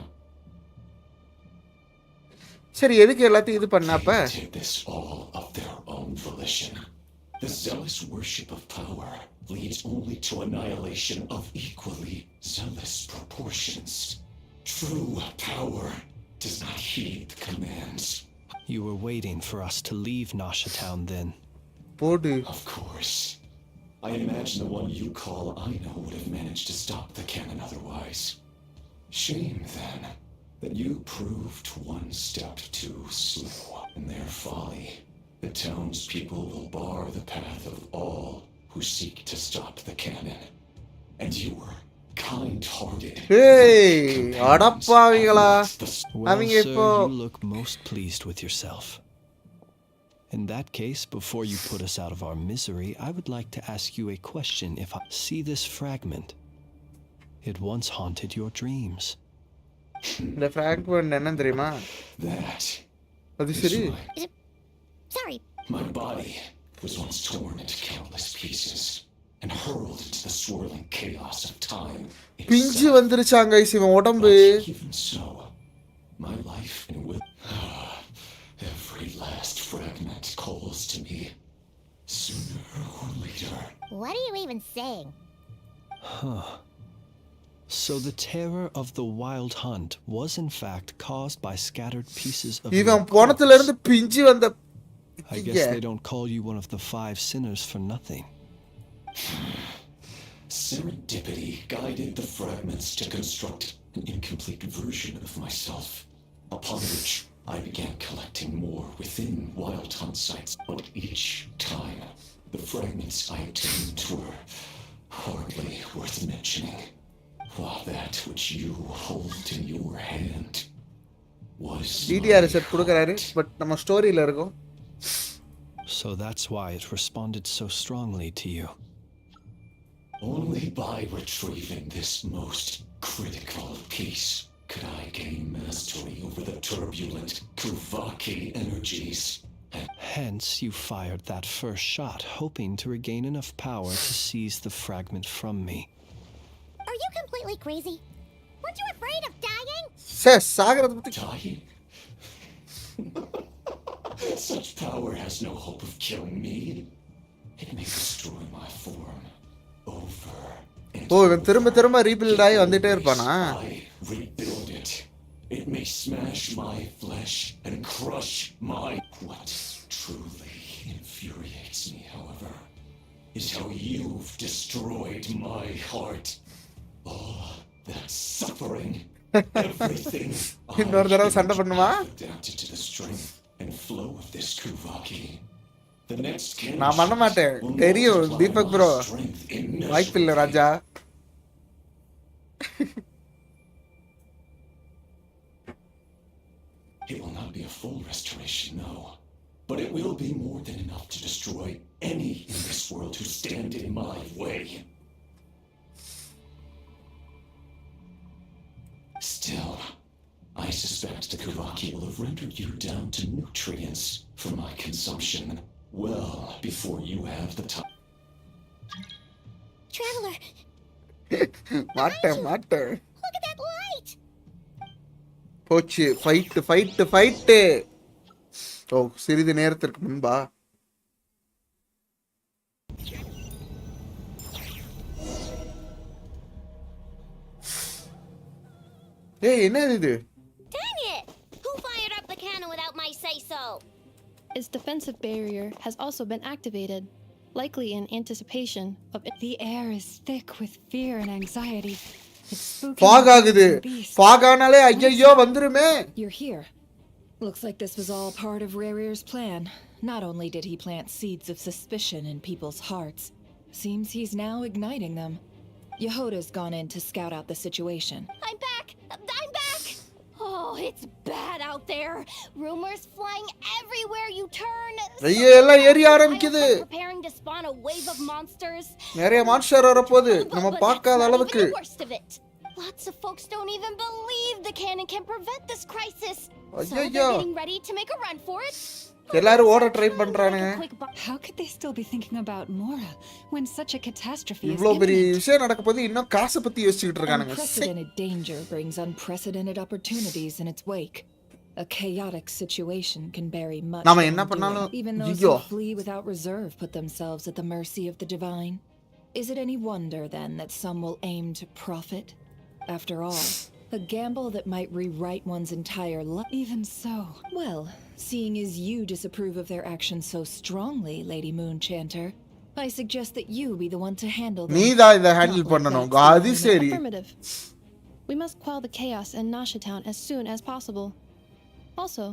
சரி எதுக்கு எல்லாத்தையும் இது பண்ணப்ப? They did this all of their own volition. The zealous worship of power leads only to annihilation of equally zealous proportions. True power does not heed the commands. You were waiting for us to leave Nasha Town then. போடு. Of course. I imagine the one you call Aino would have managed to stop the cannon otherwise. Shame, then, that you proved one step too slow in their folly. The townspeople will bar the path of all who seek to stop the cannon. And you were kind-hearted. Hey, அடப்பாவிகளா. Well, அவங்க sir, இப்போ you look most pleased with yourself. In that case, before you put us out of our misery, I would like to ask you a question. If I see this fragment, it once haunted your dreams. இந்த ஃபிராக்மென்ட் என்ன தெரியுமா? That அது is சரி. my- Sorry. My body was once torn into countless pieces and hurled into the swirling chaos of time பிஞ்சு itself. வந்துருச்சாங்க guys இவன் உடம்பு. But even so, my life and will. Every last fragment calls to me. Sooner or later. What are you even saying? Huh. So the terror of the wild hunt was in fact caused by scattered pieces of your இவன் போனத்துல இருந்து corpse. பிஞ்சு வந்த. I guess they don't call you one of the 5 sinners for nothing. Serendipity guided the fragments to construct an incomplete version of myself, upon which I began collecting more within wild hunt sites. But each time, the fragments I obtained were hardly worth mentioning, while that which you hold in your hand was டிடிஆர் my set கொடுக்கறாரு. heart. But நம்ம ஸ்டோரியில இருக்கும். So that's why it responded so strongly to you. Only by retrieving this most critical piece could I gain mastery over the turbulent Kuvaki energies. Hence, you fired that first shot, hoping to regain enough power to seize the fragment from me. Are you completely crazy? Weren't you afraid of dying? சாகறது பத்தி Dying? Such power has no hope of killing me. It may destroy my form over and ஓ இவன் திரும்ப திரும்ப rebuild ஆகி வந்துட்டே இருப்பானா? I rebuild it. It may smash my flesh and crush my. What truly infuriates me, however, is how you've destroyed my heart. All that suffering, everything. இன்னொரு தடவை சண்டை பண்ணுமா? Adapted to the strength and flow of this Kuvaki. The next நான் பண்ண மாட்டேன். தெரியும் Deepak bro. வாய்ப்பில்லை ராஜா. It will not be a full restoration, no. But it will be more than enough to destroy any in this world who stand in my way. Still, I suspect the Kuvaki will have rendered you down to nutrients for my consumption well before you have the time. Traveler, மாட்டேன் look at that light! போச்சு fight ஓ சிறிது நேரத்திற்கு முன்பா ஏய் என்ன இது Dang it! Who fired up the cannon without my say-so? Its defensive barrier has also been activated, likely in anticipation of The air is thick with fear and anxiety. It's spooky. Fog ஆகுது fog ஆனாலே ஐயோ வந்துருமே You're here. Looks like this was all part of Rerir's plan. Not only did he plant seeds of suspicion in people's hearts, seems he's now igniting them. Yehoda's gone in to scout out the situation. I'm back! Oh, it's bad out there. Rumors flying everywhere you turn. ஐயே எல்லாம் ஏறி ஆரம்பிக்குது Preparing to spawn a wave of monsters. நிறைய monster வரப்போகுது நம்ம But பார்க்காத that's not அளவுக்கு even the worst of it. Lots of folks don't even believe the cannon can prevent this crisis. So they're ஐயோ getting ready to make a run for it. எல்லாரும் ஓட try பண்றானுங்க How could they still be thinking about Mora when such a catastrophe is இவ்ளோ பெரிய imminent? விஷயம் நடக்க போது இன்னும் காசை பத்தி யோசிச்சுட்டு இருக்கானுங்க Unprecedented danger brings unprecedented opportunities in its wake. A chaotic situation can bury much. நாம என்ன wrongdoing. பண்ணாலும் Even those ஐயோ who flee without reserve put themselves at the mercy of the divine. Is it any wonder then that some will aim to profit? After all, a gamble that might rewrite one's entire life. Even so, Well, seeing as you disapprove of their actions so strongly, Lady Moonchanter, I suggest that you be the one to handle them. நீ தான் இத handle Not like பண்ணனும் that's the அது only- சரி affirmative. We must quell the chaos in Nasha Town as soon as possible. Also,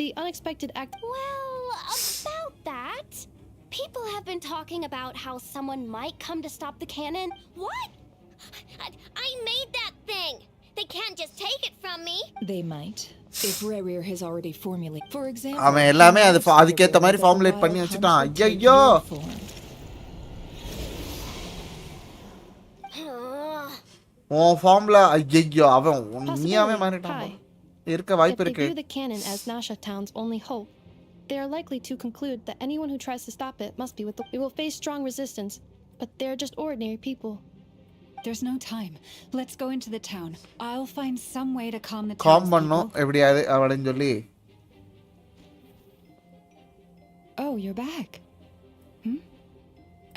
the unexpected act. Well, about that, people have been talking about how someone might come to stop the cannon. What? I made that thing. They can't just take it from me. They might. If Rerir has already formulated, for example, அவன் எல்லாமே அது அதுக்கேத்த மாதிரி formulate பண்ணி வச்சிட்டான் ஐயோ உன் formula ஐயோ அவன் நீயாவே மாறிட்டான் Hi. இருக்க If வாய்ப்பு they இருக்கு view the cannon as Nasha Town's only hope, they are likely to conclude that anyone who tries to stop it must be with the. We will face strong resistance, but they're just ordinary people. there's no time. Let's go into the town. I'll find some way to calm the com பண்ணோம் townspeople. எப்படியாவது அவளைன்னு சொல்லி Oh, you're back.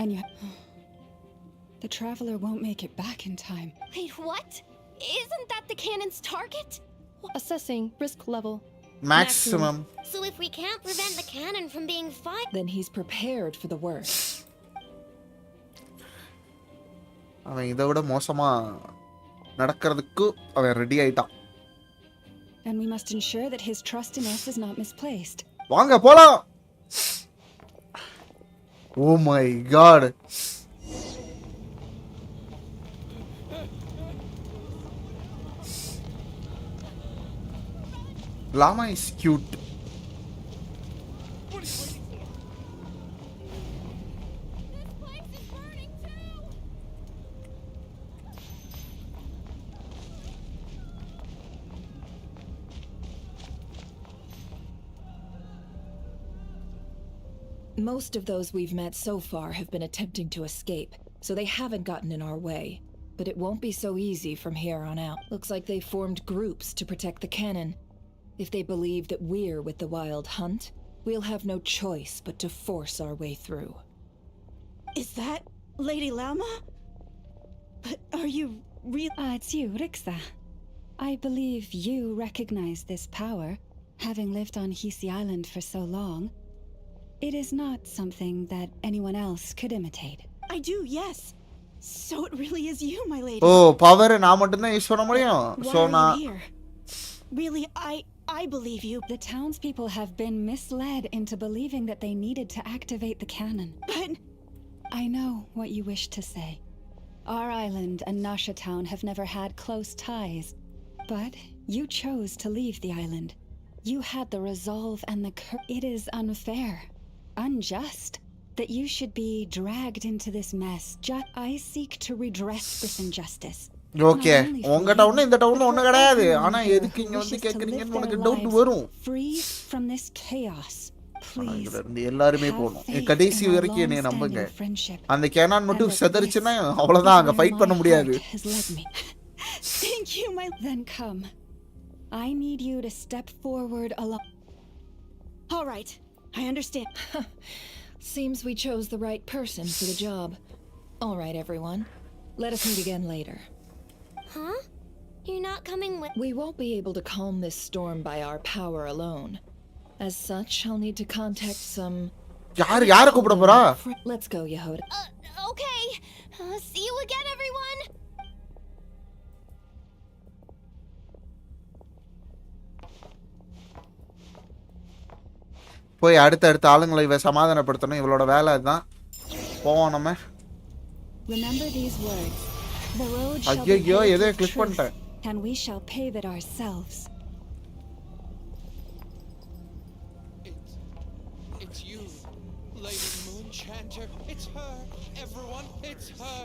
And you. The traveler won't make it back in time. Wait, what? Isn't that the cannon's target? Assessing risk level. Maximum So if we can't prevent the cannon from being fired, then he's prepared for the worst. அவன் இதை விட மோசமா நடக்கிறதுக்கு அவன் ready ஆயிட்டான் And we must ensure that his trust in us is not misplaced. வாங்க போலாம் oh my god llama is cute Most of those we've met so far have been attempting to escape, so they haven't gotten in our way. But it won't be so easy from here on out. Looks like they formed groups to protect the cannon. If they believe that we're with the Wild Hunt, we'll have no choice but to force our way through. Is that Lady Lama? But are you real? It's you, Rixa. I believe you recognize this power, having lived on Hisi Island for so long. It is not something that anyone else could imitate. I do, yes. So it really is you, my lady. Oh power நான் மட்டும் தான் use பண்ண முடியும் Why so are நான் you here? Really, I believe you. The townspeople have been misled into believing that they needed to activate the cannon. But I know what you wish to say. Our island and Nasha Town have never had close ties. But you chose to leave the island, You had the resolve and the It is unfair, unjust, that you should be dragged into this mess. I seek to redress this injustice. Okay உங்க down இந்த down ஒண்ணு கிடையாது. ஆனா எதுக்கு இங்க வந்து கேக்குறீங்கன்னு உனக்கு doubt வரும். Free from this chaos. Please. எல்லாருமே போணும். கடைசி வரைக்கும் என்னைய நம்புங்க. அந்த கேனான் மட்டும் செதறிச்சுனா அவ்வளவுதான், அங்க ஃபைட் பண்ண முடியாது. Thank you, my. Then come. I need you to step forward along. All right, I understand. Seems we chose the right person for the job. All right, everyone. Let us meet again later. Huh? You're not coming with. We won't be able to calm this storm by our power alone. As such, I'll need to contact some. யார கூப்பிட போறா? Let's go, Yehoda. Okay. See you again, everyone. போய் அடுத்த ஆளுங்களை இவ சமாதானப்படுத்தணும். இவளோட வேலை அதுதான். போவோம் நம்ம. Remember these words. The road shall ஐயோ ஏதோ கிளிக் பண்ணிட்டேன். And we shall pave it ourselves. It's you, Lady Moonchanter. It's her. Everyone, it's her.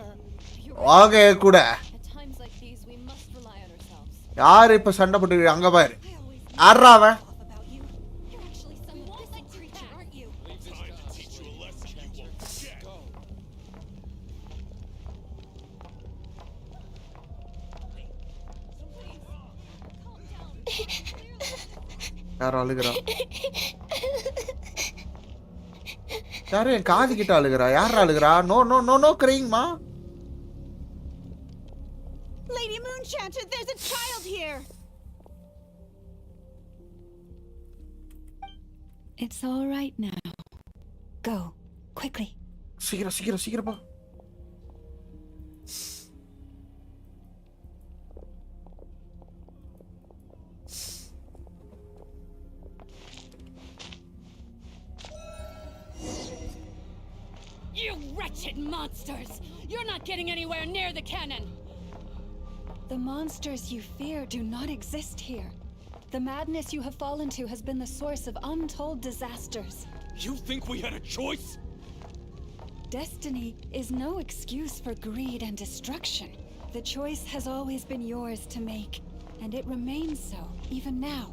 Okay கூட. At times like these we must rely on ourselves. யார் இப்ப சண்டை போட்டுட்டு அங்க பாரு. ஆறா அவன். யார் அழுகிறா? யாரு என் காது கிட்ட அழுகிறா? யார் அழுகிறா? நோ நோ நோ நோ கிரைங்மா. Lady Moonchanter, there's a child here. It's all right now. Go quickly. சீக்கிரம் போ. You wretched monsters! You're not getting anywhere near the cannon! The monsters you fear do not exist here. The madness you have fallen to has been the source of untold disasters. You think we had a choice? Destiny is no excuse for greed and destruction. The choice has always been yours to make, and it remains so, even now.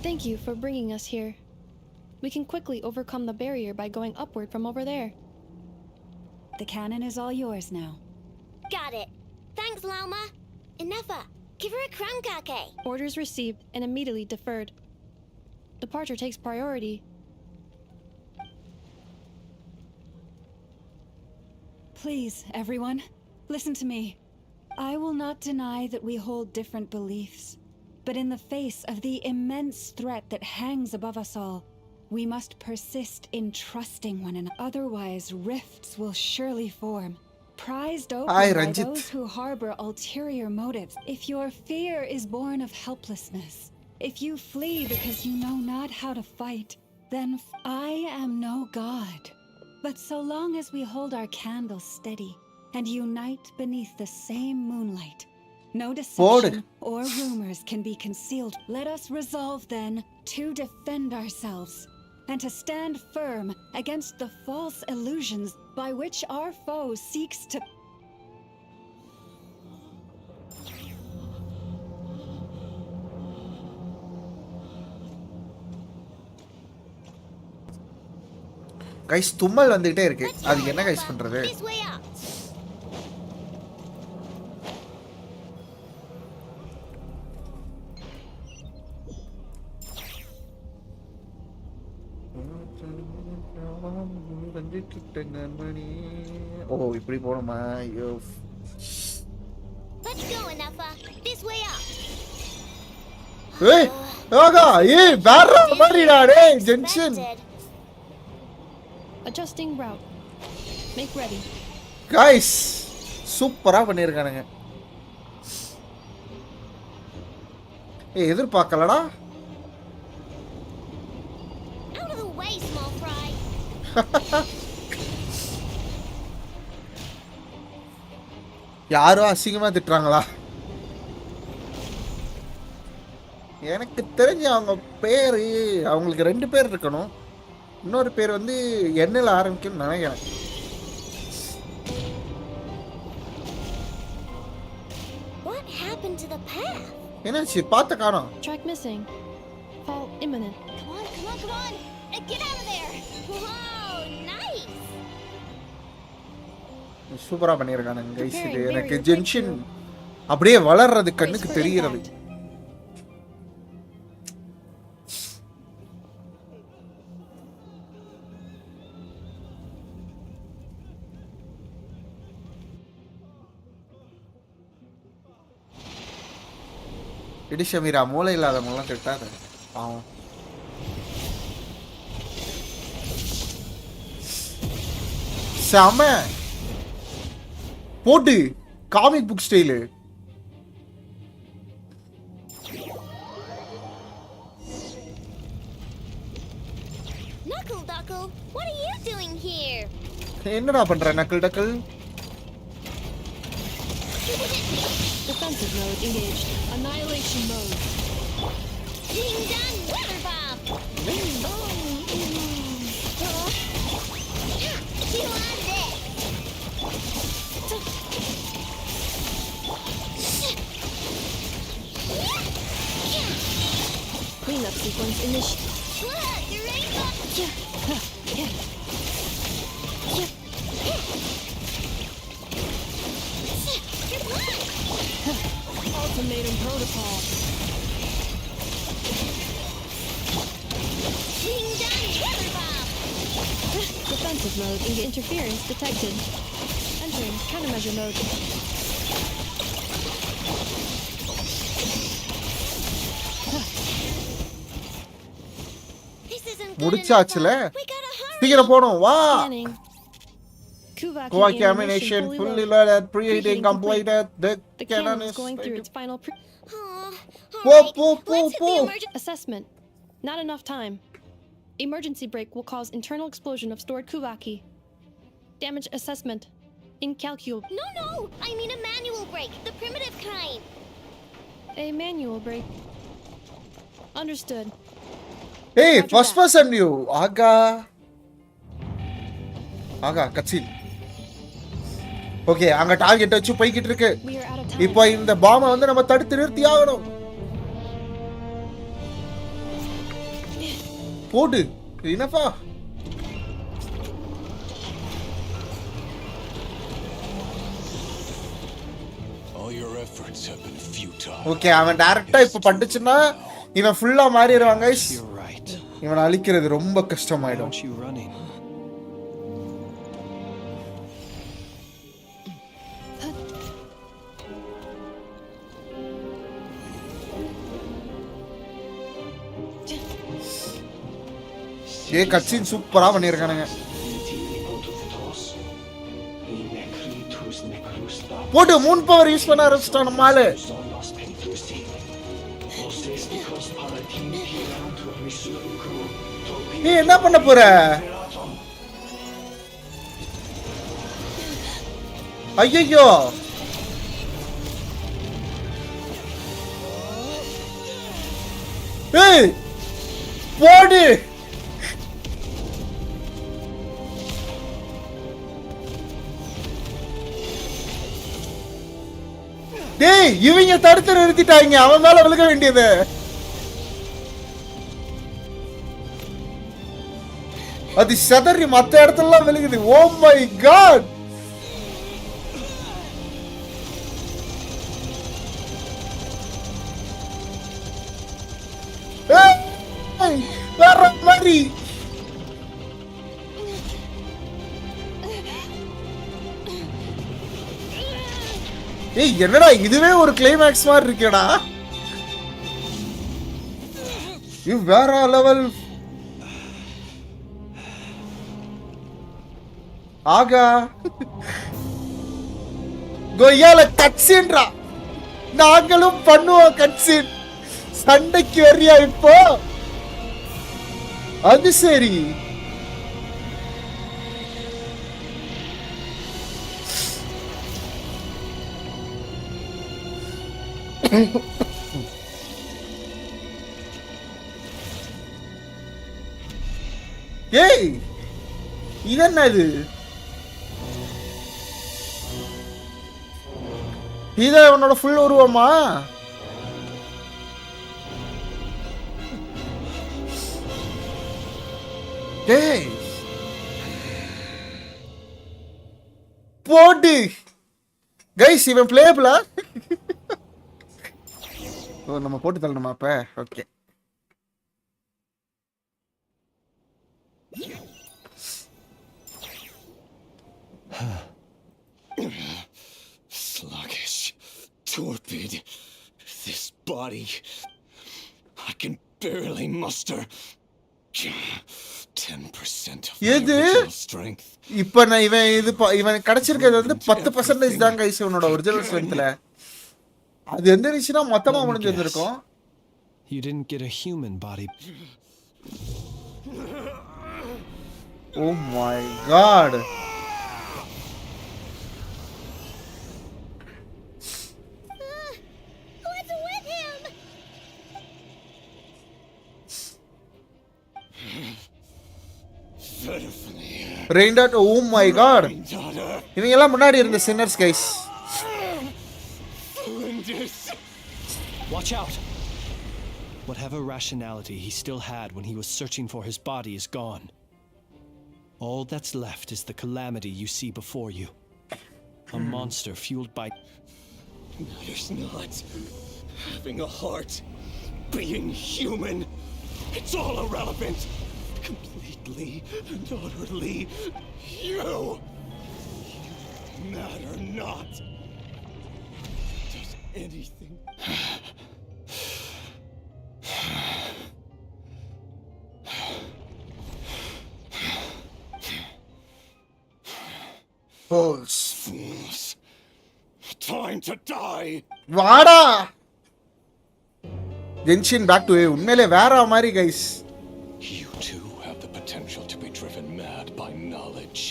Thank you for bringing us here. We can quickly overcome the barrier by going upward from over there. The cannon is all yours now. Got it. Thanks, Lauma. Enough. Give her a crankake. Orders received and immediately deferred. Departure takes priority. Please, everyone, listen to me. I will not deny that we hold different beliefs. But in the face of the immense threat that hangs above us all, we must persist in trusting one another. Otherwise, rifts will surely form, prized open by those who harbor ulterior motives. If your fear is born of helplessness, if you flee because you know not how to fight, then I am no god. But so long as we hold our candles steady and unite beneath the same moonlight, no deception or rumors can be concealed. Let us resolve then to defend ourselves and to stand firm against the false illusions by which our foe seeks to. Guys தும்மல் வந்துட்டே இருக்கு. அதுக்கு என்ன guys பண்றது? ஓ இப்படி போணுமா? ஐயோ. Let's go, Anafa. This way up. ஏய் ஆகா ஏய் வேற மாதிரிடா டேய் gentian. Adjusting route. Make ready. Guys, சூப்பரா பண்ணியிருக்கானுங்க. எதிர்பார்க்கலடா. Out of the way, small fry. யாரோ அசிங்கமா திட்டுறாங்களா? எனக்கு தெரிஞ்ச அவங்க பேரு, அவங்களுக்கு 2 பேர் இருக்கணும். இன்னொரு பேர் வந்து எண்ணில் ஆரம்பிக்கும்னு நினைக்கிறேன். What happened to the path? என்னாச்சு? பார்த்த காணோம். Track missing. Fall imminent. Come on, come on, come on! Get out of there! Whoa, nice! சூப்பரா பண்ணியிருக்கானுங்க கைஸ். இது எனக்கு ஜென்ஷின் அப்படியே வளர்றது கண்ணுக்கு தெரிகிறது. இடிஷமீரா மூளை இல்லாதவங்களாம் திட்டாத பாவம். செம போட்டு comic book style. Knuckle Duckle, what are you doing here? என்னடா பண்ற நக்கல் டக்கல்? Defensive mode engaged. Annihilation mode. Ding dong weather bomb! You on this! Cleanup sequence initiated. Look, you're ready Ultimatum protocol. Ding dong weather bomb! Defensive mode. Interference detected. Entering countermeasure mode. This isn't good முடிச்சாச்சுல. enough. We gotta hurry! சீக்கிரம் போணும் வா. Scanning. Kuvaki ammunition fully loaded, preheating completed. The cannon cannon is is going through its final assessment. Not enough time. Emergency brake will cause internal explosion of stored Kuvaki. Damage assessment. Incalculable. No! I mean a manual brake, the primitive kind. A manual brake. Understood. Hey, first person view. Aga கட்சில். Okay, அங்க target வச்சு போய்கிட்டு இருக்கு. இப்போ இந்த பாமை வந்து நம்ம தடுத்து நிறுத்தி ஆகணும். போடு இனஃபா. ஓகே, அவன் டைரக்டா இப்ப பட்டுச்சுன்னா இவன் ஃபுல்லா மாறிடுவாங்க. இவனை அழிக்கிறது ரொம்ப கஷ்டமாயிடும். ஏ கட்சின் சூப்பரா பண்ணிருக்கானுங்க. போட்டு மூன் பவர் யூஸ் பண்ண ஆரம்பிச்சிட்டான் நம்ம ஆளு. நீ என்ன பண்ண போற? ஐயோ ஏய் போடு. டேய் இவங்க தடுத்து நிறுத்திட்டாங்க. அவன் மேல விழுக வேண்டியது. அது சதறி மத்த இடத்துல விழுகுது. Oh my god. வேற மாதிரி. ஏய் என்னடா இதுவே ஒரு கிளைமேக்ஸ் மாதிரி இருக்கேடா. இது வேற லெவல். ஆகா கொய்யால கட்சின்றா. நாங்களும் பண்ணுவோம் கட்சி. சண்டைக்கு வரியா இப்போ? அது சரி. ஏய், இது என்னது? இத உன்னோட ஃபுல் உருவமா? டேய் போடு கைஸ், இவன் பிளேபிளா? ஓ, நம்ம போட்டு தள்ளணுமா அப்ப? Okay. Sluggish, torpid. This body, I can barely muster 10% of my original strength. இப்ப நான் இவன் கிடைச்சிருக்கிறது வந்து 10% தான் கைஸ் இவனோட ஒரிஜினல் ஸ்ட்ரெngthல. அது எந்த விஷயம்னா மொத்தமா முடிஞ்சு வந்திருக்கும். You didn't get a human body. Oh my god. What's with him? Rained out. Oh my god. இவங்க எல்லாம் முன்னாடி இருந்த sinners guys. Watch out. Whatever rationality he still had when he was searching for his body is gone. All that's left is the calamity you see before you. A monster fueled by... Matters not. Having a heart. Being human. It's all irrelevant. Completely and utterly you. You matter not. Does anything... Fools. Time to die. வாடா. Genshin back to உண்மையிலே வேற மாதிரி guys. You too have the potential to be driven mad by knowledge.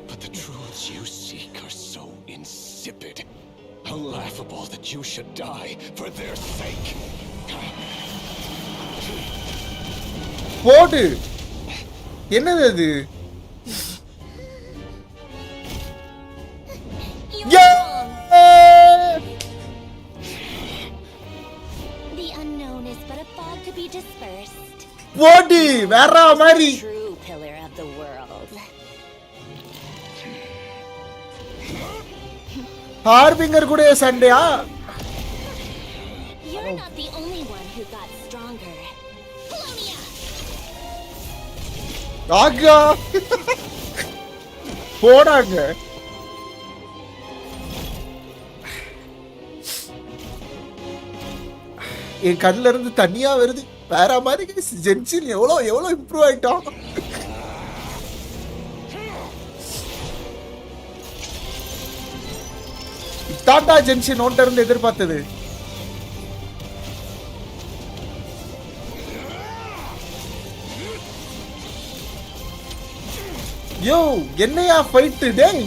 But the truths you seek are so insipid. How laughable that you should die for their sake. போடு. என்னது அது? The unknown is but a fog to be dispersed. போடு வேற மாதிரி. True pillar of the world. ஹார்பிங்கர் கூட சண்டையா? You're not the only one who got stronger. ஆகா. போடாங்க. என் கண்ணுல இருந்து தனியா வருது. வேற மாதிரி ஜென்ஷின் எவ்வளவு இம்ப்ரூவ் ஆயிட்டான். டாடா ஜென்ஷின் ஒன்ட்ட இருந்து எதிர்பார்த்தது. யோ, என்னையா ஃபைட் டேய்?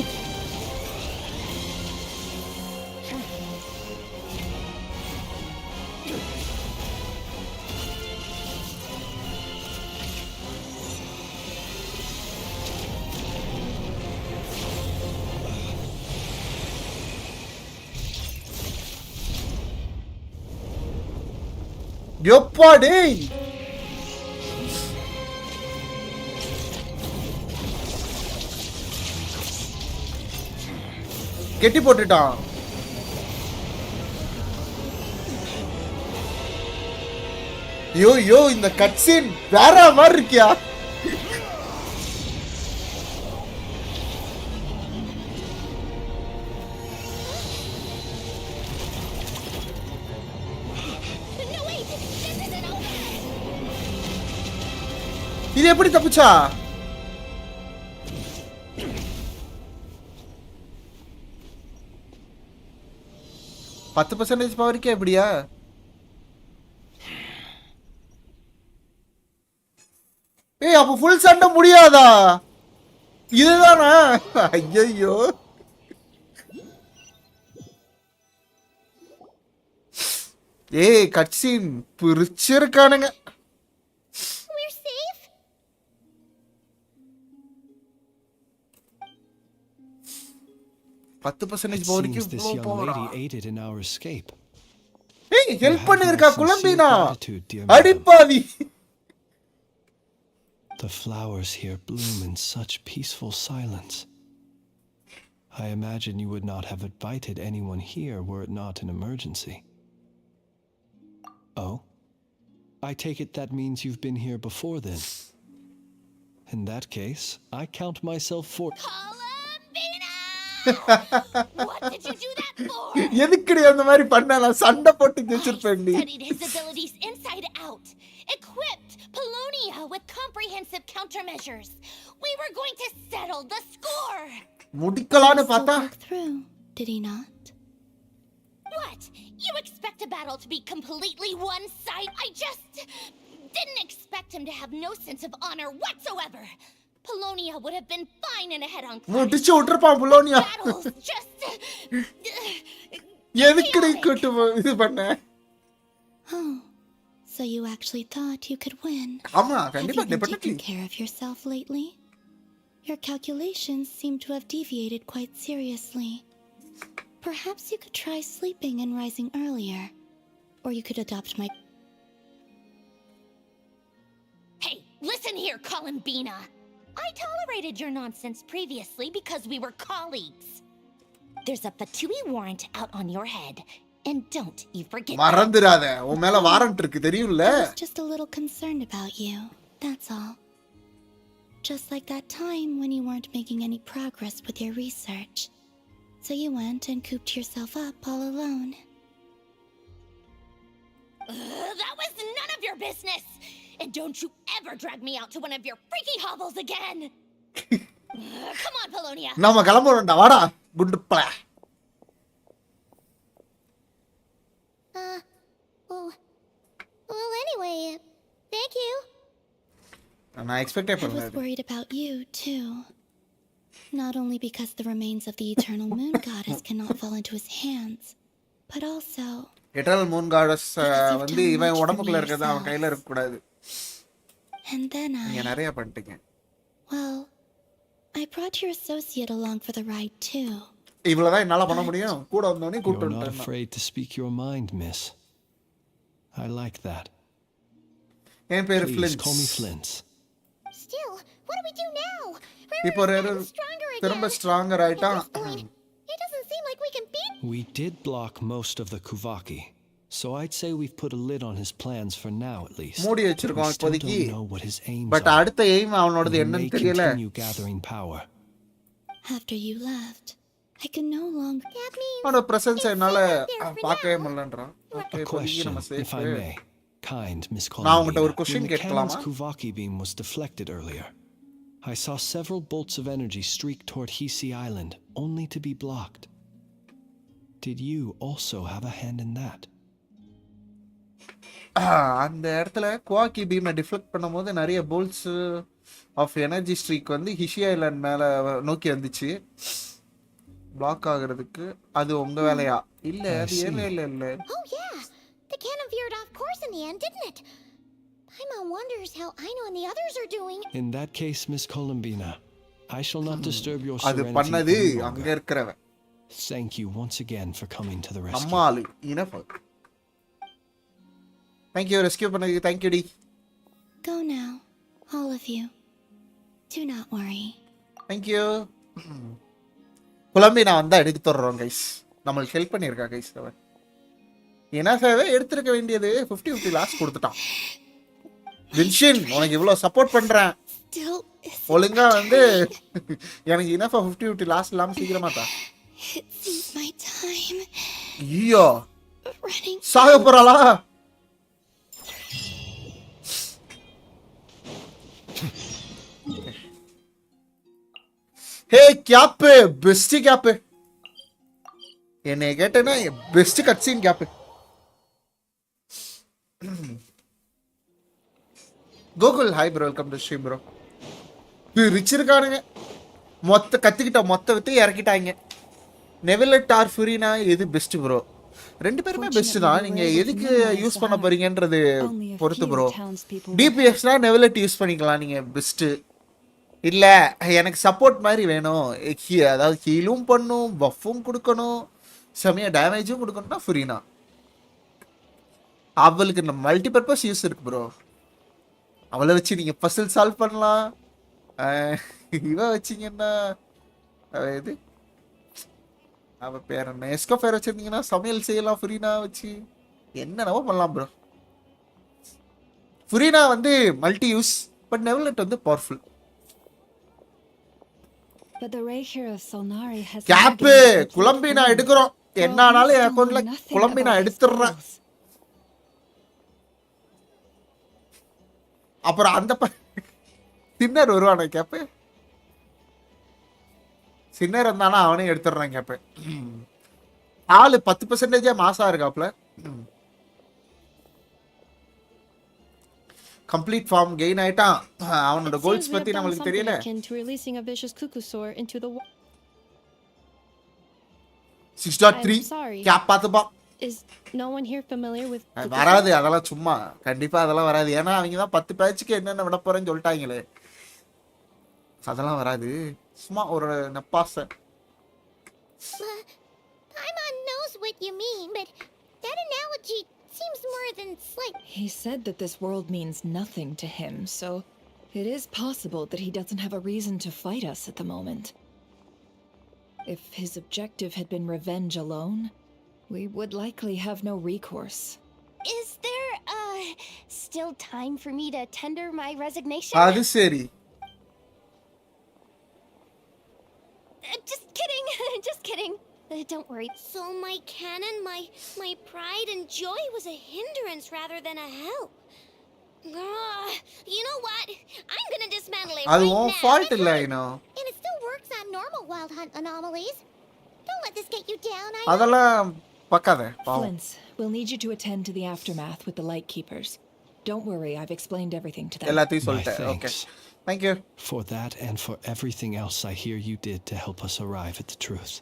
எப்பா டேய்? கெட்டி போட்டுட்டான். யோ இந்த கட்சீன் வேற மாதிரி இருக்கியா? இது எப்படி தப்பிச்சா? 10% பவருக்கே எப்படியா? ஏய் அப்ப ஃபுல் சண்டை முடியாதா? இதுதானா? ஐயோ. ஏய் கட்சீன் பிரிச்சிருக்கானுங்க. We're safe. 10% பவருக்கு Seems this young lady aided in our escape. ஏய் ஹெல்ப் பண்ணிருக்கா குலம்பினா. Gratitude, dear madam. அடிப்பாவி. The flowers here bloom in such peaceful silence. I imagine you would not have invited anyone here were it not an emergency. Oh? I take it that means you've been here before then. In that case, I count myself for... What did you do that for? எதுக்குடி அந்த மாதிரி பண்ணா? நான் சண்டை போட்டு ஜெயிச்சிருப்பேன்டி. Studied his abilities inside out. Equipped Polonia with comprehensive countermeasures. We were going to settle the score. முடிக்கலான்னு பார்த்தா Through, did he not? What? You expect a battle to be completely one-sided? I just didn't expect him to have no sense of honor whatsoever. Polonia would have been fine in a head-on clash. முடிச்சு விட்டுருப்பான் புலோனியா. Battles just எதுக்குடி கூட்டு இது பண்ண? Oh, so you actually thought you could win. ஆமா கண்டிப்பா Have you been definitely. taking care of yourself lately? Your calculations seem to have deviated quite seriously. Perhaps you could try sleeping and rising earlier. Or you could adopt my... Hey, listen here, Columbina. I tolerated your nonsense previously because we were colleagues. There's a Fatui warrant out on your head. And don't you forget மறந்துடாத. உன் மேல warrant இருக்கு தெரியும்ல? I was just a little concerned about you. That's all. Just like that time when you weren't making any progress with your research. So you went and cooped yourself up all alone. That was none of your business! And don't you ever drag me out to one of your freaky hovels again! Come on, Polonia! நாம கிளம்புறோம்டா வாடா குண்டு பல. Well, anyway, thank you. நான் expect I was பண்ணல. worried about you, too. Not only because the remains of the eternal moon goddess cannot fall into his hands, but also... eternal moon gods வந்து இவன் உடம்புக்குள்ள இருக்கிறது அவன் கையில இருக்க கூடாது. And then நீங்க I... நிறைய பண்ணிட்டீங்க. Well, I brought your associate along for the ride, too. இவ்வளவுதான் என்னால பண்ண முடியும். கூட வந்தோனே கூட்டி You're not வந்துட்டேன். afraid to speak your mind, miss. I like that. என் பேரு Please ஃப்ளின்ஸ். call me Flint's. Still, what do we do now? இப்போ திரும்ப ஸ்ட்ராங்கர் ஆயிட்டான். It doesn't seem like we can beat. We did block most of the Kuvaki, so I'd say we've put a lid on his plans for now at least. மூடி We வச்சிருக்கோம் still இப்போதைக்கு. don't know what his aims but are. அடுத்த aim அவனோடது He may என்னன்னு தெரியல. continue gathering power. After you left, I could no longer... That means அவனோட presence என்னால பார்க்கவே முடியலன்றான். Okay A இப்போதைக்கு question, நம்ம if I safe. may. Kind Miss நான் உங்ககிட்ட ஒரு Columbina. Question When the cannon's கேட்கலாமா? Kuvaki beam was deflected earlier, I saw several bolts of energy streak toward Hisi Island, only to be blocked. Did you also have a hand in that? அந்த இடத்துல குவாக்கி பீமை deflect பண்ணும்போது நிறைய bolts of energy streak வந்து ஹிஷி island மேல நோக்கி வந்துச்சு. Black ஆகிறதுக்கு அது உங்க வேலையா? இல்ல அது இல்ல. Oh yeah, the cannon veered off course in the end, didn't it? Paimon wonders how Aino and the others are doing. In that case, Miss Columbina, I shall not disturb your அது serenity பண்ணது any அங்க longer. இருக்கிறவன். Thank you once again for coming to the rescue. அம்மாளு enough. Thank you ரெஸ்கியூ பண்ணதுக்கு. Thank you டி. Go now, all of you. Do not worry. Thank you. குழம்பி நான் வந்தா எடுத்து தர்றோம் கைஸ். நம்மளுக்கு ஹெல்ப் பண்ணியிருக்கா கைஸ் அவன். எனஃபாவே எடுத்துருக்க வேண்டியது 50-50 லாஸ் கொடுத்துட்டான். வின்ஷின் உனக்கு இவ்வளோ சப்போர்ட் பண்றேன். ஒழுங்கா வந்து எனக்கு இனஃபா 50-50 லாஸ் இல்லாம சீக்கிரமா தான். It seems my time. ஐயோ சாக போறாளா? Hey cap best cap. என்னை கேட்டேன்னா பெஸ்ட் கட்சின்னு cap. Gokul hi bro, welcome to stream bro. Rich இருக்கானுங்க, மொத்த கத்திக்கிட்ட மொத்த வித்து இறக்கிட்டாங்க. நெவிலட் ஆர் ஃபுரினா எது பெஸ்ட் ப்ரோ? ரெண்டு பேருமே பெஸ்ட் தான். நீங்க எதுக்கு யூஸ் பண்ண போறீங்கன்றது பொறுத்து ப்ரோ. டிபிஎஸ்னா நெவிலட் யூஸ் பண்ணிக்கலாம் நீங்க பெஸ்ட். இல்ல எனக்கு சப்போர்ட் மாதிரி வேணும், அதாவது ஹீலும் பண்ணும், பஃப்பும் கொடுக்கணும், செமையா டேமேஜும் கொடுக்கணும்னா ஃபுரினா. அவளுக்கு இந்த மல்டிபர்பஸ் யூஸ் இருக்கு ப்ரோ. அவளை வச்சு நீங்க பசில் சால்வ் பண்ணலாம். இவ வச்சிங்கன்னா இது அவ பேர் என்ன, எஸ்கோஃபேர் வச்சிருந்தீங்கன்னா சமையல் செய்யலாம் ஃபுரினா வச்சு, என்னென்னவோ பண்ணலாம் ப்ரோ. ஃபுரினா வந்து மல்டி யூஸ், பட் நெவலட் வந்து பவர்ஃபுல். கேப்பு குழம்பி நான் எடுக்கிறோம், என்ன ஆனாலும் என் அக்கௌண்ட்ல குழம்பி நான் எடுத்துடுறேன். அப்புறம் அந்த சின்னர் வருவானே கேப்பு, சின்னர் இருந்தானா அவனையும் எடுத்துடுறான் கேப்பு. ஆளு 10% மாசா இருக்காப்ல. கம்ப்ளீட் ஃபார்ம் கெயின் ஆயிட்டான். அவனோட கோல்ஸ் பத்தி நமக்கு தெரியல. கேப் பார்த்துப்பா. வராது அதெல்லாம், சும்மா கண்டிப்பா அதெல்லாம் வராது. ஏன்னா அவங்க தான் 10 பேட்சுக்கு என்னென்ன விட போறேன்னு சொல்லிட்டாங்களே, அதெல்லாம் வராது. சும்மா ஒரு நப்பாச. Paimon knows what you mean, but that analogy seems more than slight. He said that this world means nothing to him, so it is possible that he doesn't have a reason to fight us at the moment. If his objective had been revenge alone, we would likely have no recourse. Is there still time for me to tender my resignation? அது சரி. Just kidding. Just kidding. Don't worry. So my canon, my pride and joy was a hindrance rather than a help. You know what? I'm gonna dismantle it அது right உன் now. Fault இல்ல, you. And it still works on normal wild hunt anomalies. Don't let this get you down. அதெல்லாம் பக்காத பாவம். Flint's, we'll need you to attend to the aftermath with the light keepers. Don't worry, I've explained everything to them. எல்லாத்தையும் சொல்லிட்டேன். Okay. Thank you. For that and for everything else I hear you did to help us arrive at the truth.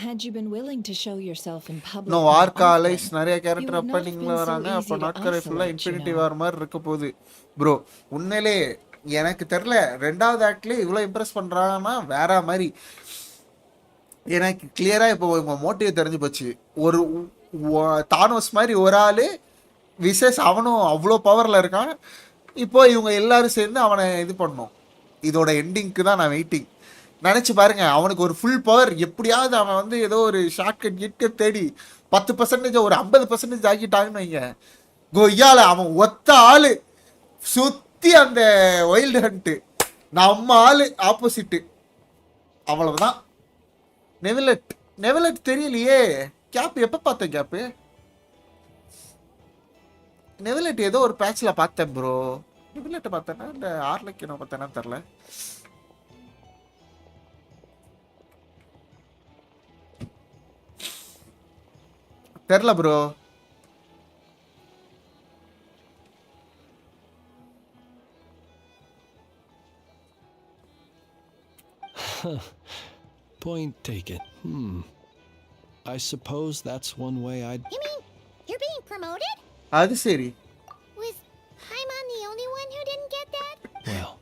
Had you been willing to show yourself in public, no arc அலைஸ் நிறைய character அப்ப நீங்க வராங்க. அப்ப நாட்கரை ஃபுல்லா infinity வார் மாதிரி இருக்க போகுது ப்ரோ. உண்மையிலே எனக்கு தெரியல, ரெண்டாவது ஆக்ட்ல இவ்வளவு இம்ப்ரெஸ் பண்றாங்கன்னா வேற மாதிரி. எனக்கு கிளியரா இப்போ உங்க மோட்டிவ் தெரிஞ்சு போச்சு. ஒரு தானோஸ் மாதிரி ஒரு ஆளு விசேஷ், அவனும் அவ்வளோ பவர்ல இருக்கான். இப்போ இவங்க எல்லாரும் சேர்ந்து அவனை இது பண்ணணும். இதோட எண்டிங்க்கு தான் நான் வெயிட்டிங். நினச்சி பாருங்க, அவனுக்கு ஒரு ஃபுல் பவர் எப்படியாவது அவன் வந்து ஏதோ ஒரு ஷார்ட்கட் கிட்கட் தேடி 10% ஒரு 50% ஆக்கிட்டாங்கன்னு வைங்க. கொய்யால அவன் ஒத்த ஆளு சுற்றி அந்த வைல்டு ஹண்ட்டு, நம்ம ஆளு ஆப்போசிட்டு, அவ்வளவுதான். நெவலட் தெரியலையே. கேப் எப்போ பார்த்தேன்? கேப்பு நெவலட் ஏதோ ஒரு பேட்சில் பார்த்தேன் ப்ரோ. நெவலட்டை பார்த்தேன்னா இந்த ஆர்லக்கினோ பார்த்தேன்னா தெரில. தெரில bro. Point taken. I suppose that's one way I'd... You mean you're being promoted? அது சரி. Was Paimon the only one who didn't get that? Well,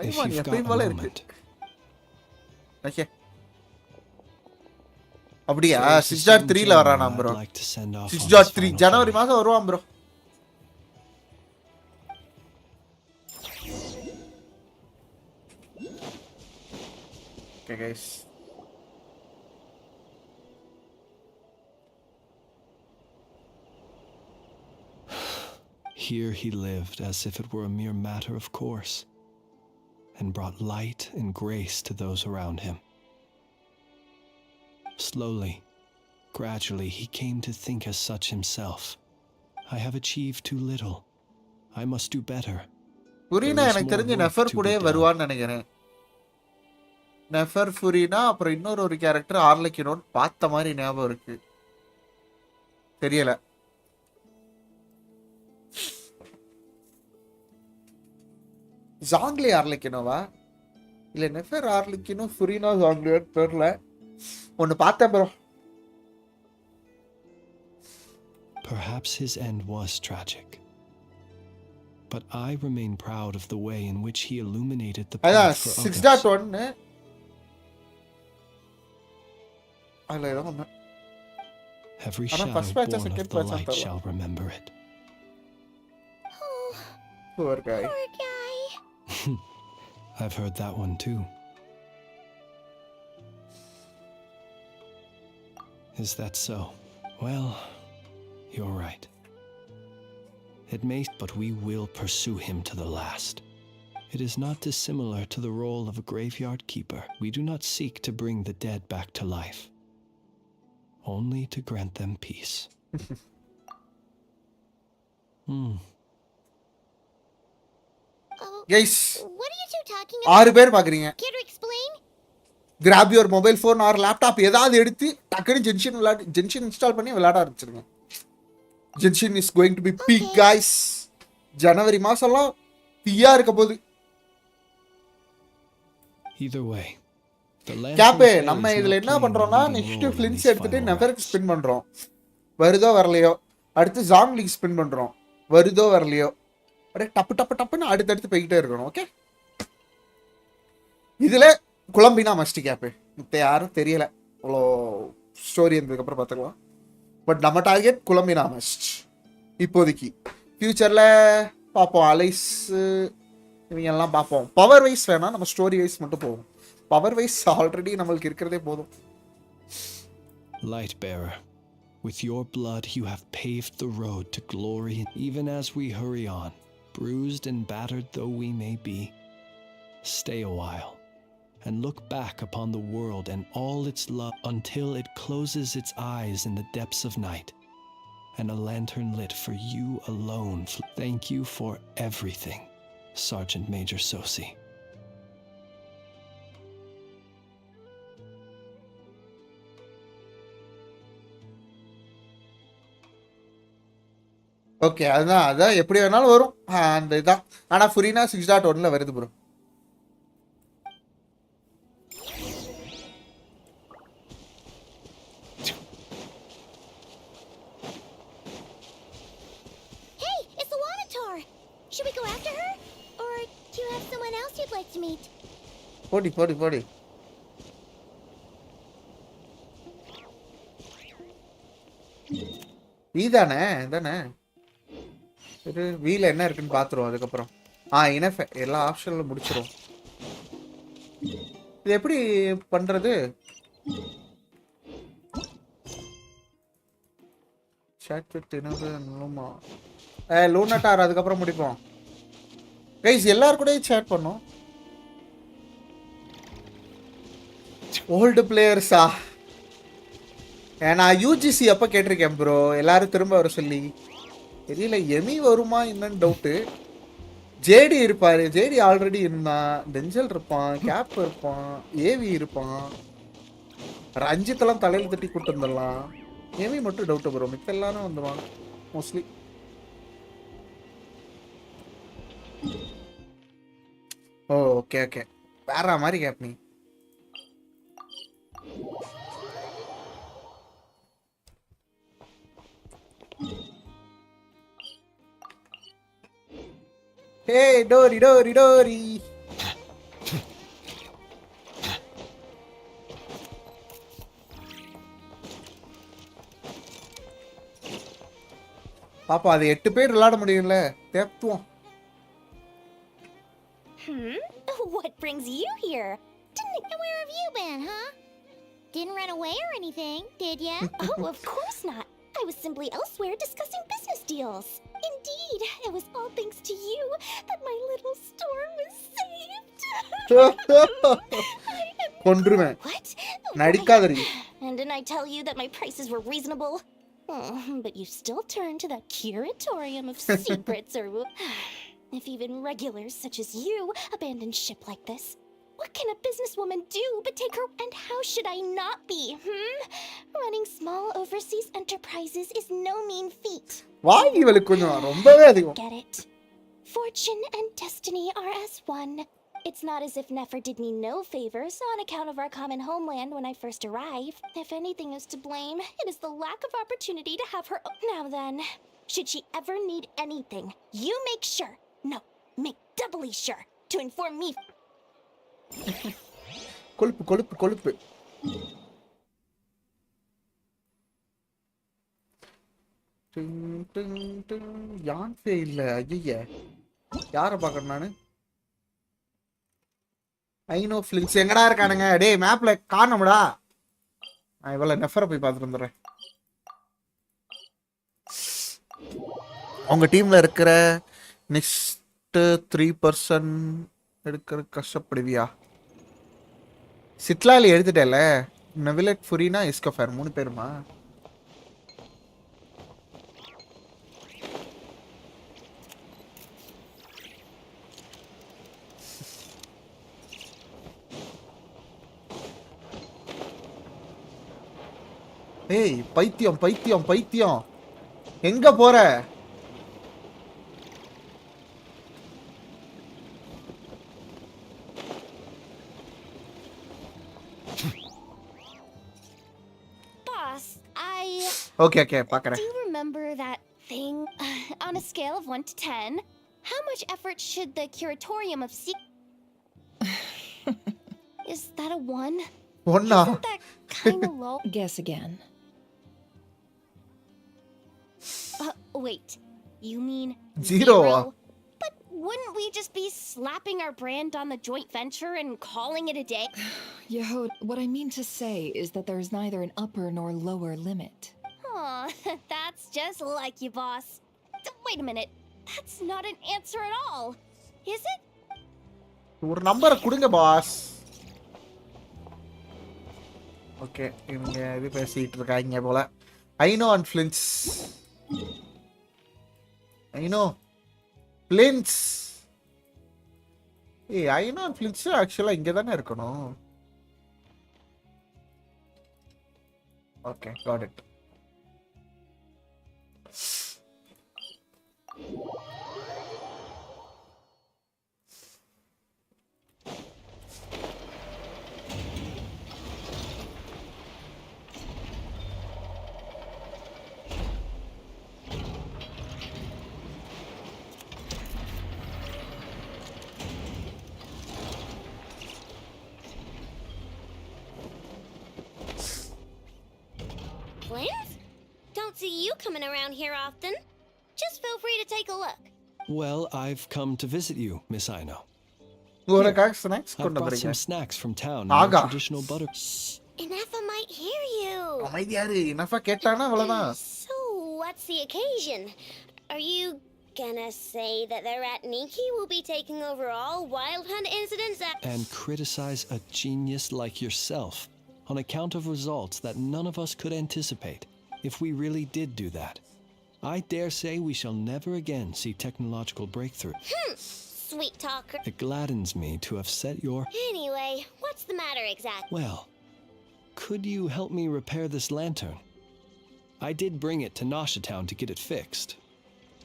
if Paimon you've got a moment. Okay. அப்படியா? 6.3ல வரானா bro? 6.3 ஜனவரி மாதம் வருவான் bro. Okay guys. Here he lived as if it were a mere matter of course, and brought light and grace to those around him. Slowly, gradually, he came to think as such himself. I have achieved too little. I must do better. புரியனா? எனக்கு தெரிஞ்ச நெஃபர் கூட வருவான்னு நினைக்கிறேன். நெஃபர் ஃபுரினா அப்புறம் இன்னொரு ஒரு character ஆர்லக்கினோன்னு பார்த்த மாதிரி ஞாபகம் இருக்கு, தெரியல. ஜாங்லி ஆர்லக்கினோவா இல்ல நெஃபர் ஆர்லக்கினோ ஃபுரினா ஜாங்லியோன்னு தெரியல, ஒன்னு பார்த்தேன் bro. Perhaps his end was tragic. But I remain proud of the way in which he illuminated the அதான் path for others. 6.1 அதுல ஏதோ ஒண்ணு. Every ஆனா shadow first batch born second of the batch light தெரியல. shall remember it. Oh, Poor guy. poor guy. I've heard that one too. Is that so? Well, you're right. It may, but we will pursue him to the last. It is not dissimilar to the role of a graveyard keeper. We do not seek to bring the dead back to life, only to grant them peace. Oh, Guys, what are you two talking 6 about? பேர் பாக்குறீங்க. Care to explain? Grab your mobile phone or laptop ஏதாவது எடுத்து டக்குனு Genshin install பண்ணி விளையாட ஆரம்பிச்சிருங்க. Genshin is going to be peak guys. ஜனவரி மாசம்லாம் தீயா இருக்க போகுது. Either way, கேப்பே நம்ம இதுல என்ன பண்றோம்னா நெக்ஸ்ட் ஃபிளின்ஸ் எடுத்துட்டு நெவருக்கு ஸ்பின் பண்றோம், வருதோ வரலையோ. அடுத்து ஜாங்லிக்கு ஸ்பின் பண்றோம், வருதோ வரலையோ. அப்படியே டப்பு டப்பு டப்புன்னு அடுத்தடுத்து போய்கிட்டே இருக்கணும். ஓகே, இதுல குழம்பினா மஸ்ட் கேப்பு. மித்த யாரும் தெரியல, அவ்வளோ ஸ்டோரி இருந்ததுக்கப்புறம் பார்த்துக்கலாம். பட் நம்ம டார்கெட் குழம்பினா மஸ்ட் இப்போதைக்கு. ஃபியூச்சரில் பார்ப்போம், அலைஸ் இவங்கெல்லாம் பார்ப்போம். பவர் வைஸ் வேணாம், நம்ம ஸ்டோரி வைஸ் மட்டும் போவோம். பவர் வைஸ் ஆல்ரெடி நம்மளுக்கு இருக்கிறதே போதும். Light bearer, with your blood you have paved the road to glory. Even as we hurry on, bruised and battered though we may be, stay a while and look back upon the world and all its love until it closes its eyes in the depths of night and a lantern lit for you alone. Thank you for everything, Sergeant Major Sosi. Okay, அதான் எப்படி வேணாலும் வரும் அந்த இதான். ஆனால் ஃபுரினா 6.1 வருது bro. Hey, it's the Wanatar. Should we go after her? Or do you have someone else you'd like to meet? போடி போடி போடி. நீதானே தானே. சரி, வீல என்ன இருக்குன்னு பார்த்துருவோம் அதுக்கப்புறம். இனஃப எல்லா ஆப்ஷன்ல முடிச்சிரும். இது எப்படி பண்றது? சாட் வித் லூமா லூனாட்டார் அதுக்கப்புறம் முடிப்போம். கைஸ் எல்லாரும் கூட சேட் பண்ணோம். ஓல்டு பிளேயர்ஸா? நான் யூஜிசி அப்போ கேட்டிருக்கேன் ப்ரோ, எல்லாரும் திரும்ப வர சொல்லி. தெரியல எமி வருமா என்னன்னு டவுட்டு. ஜேடி இருப்பாரு, ஜேடி ஆல்ரெடி இருந்தான். டெஞ்சல் இருப்பான், கேப் இருப்பான், ஏவி இருப்பான். ரஞ்சித்தெல்லாம் தலையில் தட்டி கூட்டு வந்துடலாம். எமி மட்டும் டவுட்டு ப்ரோ, மித்த எல்லாரும் வந்துடுவாங்க மோஸ்ட்லி. ஓ ஓகே ஓகே, வேற மாதிரி கேப் நீ. Hey, Dory, Dory, Dory. பாப்பா அது 8 பேர் விளையாட முடியும்ல, தேத்துவோம். What brings you here? Where have you been, huh? Didn't run away or anything, did ya? Oh, of course not. I was simply elsewhere discussing business deals. Indeed, it was all thanks to you that my little store was saved. கொன்றுவேன். What? நடிக்காதடி. And didn't I tell you that my prices were reasonable? Oh, but you still turn to that curatorium of secrets, or if even regulars such as you abandon ship like this, What can a businesswoman do but take her? And how should I not be? Running small overseas enterprises is no mean feat. வாய் இவளுக்கு கொஞ்சம் ரொம்பவே அதிகம். Get it? Fortune and destiny are as one. It's not as if Nefer did me no favors on account of our common homeland when I first arrived. If anything is to blame, it is the lack of opportunity to have her. Now then, should she ever need anything, you make sure, no, make doubly sure, to inform me. கொழுப்பு கொழுப்பு கொழுப்பு. யான்சே இல்ல. ஐய யாரை பார்க்கணும் நானு? I know Flix எங்கடா இருக்கானுங்க? டேய் மேப்ல காணோம்டா. நான் இவள நெஃபரை போய் பார்த்துட்டு வந்துடுறேன். உங்க டீம்ல இருக்கிற நெக்ஸ்ட் 3% எடுக்கிற கஷ்டப்படுவியா? சிட்லாலி எடுத்துட்டேல. நவிலட் ஃபுரினா இஸ்கஃபர் 3 பேருமா? ஏய் பைத்தியம் பைத்தியம் பைத்தியம் எங்க போற? Boss, ஓகே பார்க்கறேன். do you remember that thing? On a scale of 1 to 10, how much effort should the curatorium of Is that a 1? ஒண்ணா? Isn't that kind of low? Guess again. Wait, you mean 0? But wouldn't we just be slapping our brand on the joint venture and calling it a day? Yehud, what I mean to say is that there is neither an upper nor lower limit. Aw, that's just like you, boss. Wait a minute, that's not an answer at all, is it? ஒரு நம்பரை கொடுங்க pass. Okay இவங்க இது பேசிட்டு இருக்காங்க போல. Aino and Flins. Aino Flins. ஏய் Aino and Flins ஆக்சுவலா இங்க தானே இருக்கணும். Okay got it. Flint? Don't see you coming around here often. Just feel free to take a look. Well, I've come to visit you, Miss Aino. உனக்காக snacks I've கொண்டு brought some வந்திருக்கேன். snacks from town. Aga. Traditional butter. Ineffa might hear you. அமைதியாரு. இனஃபா கேட்டானா அவ்வளவுதான். So, what's the occasion? Are you gonna say that the Ratniki will be taking over all Wild Hunt incidents? And criticize a genius like yourself on account of results that none of us could anticipate if we really did do that. I dare say we shall never again see technological breakthrough. Sweet talker. It gladdens me to have set your... Anyway, what's the matter exactly? Well, could you help me repair this lantern? I did bring it to Nasha Town to get it fixed,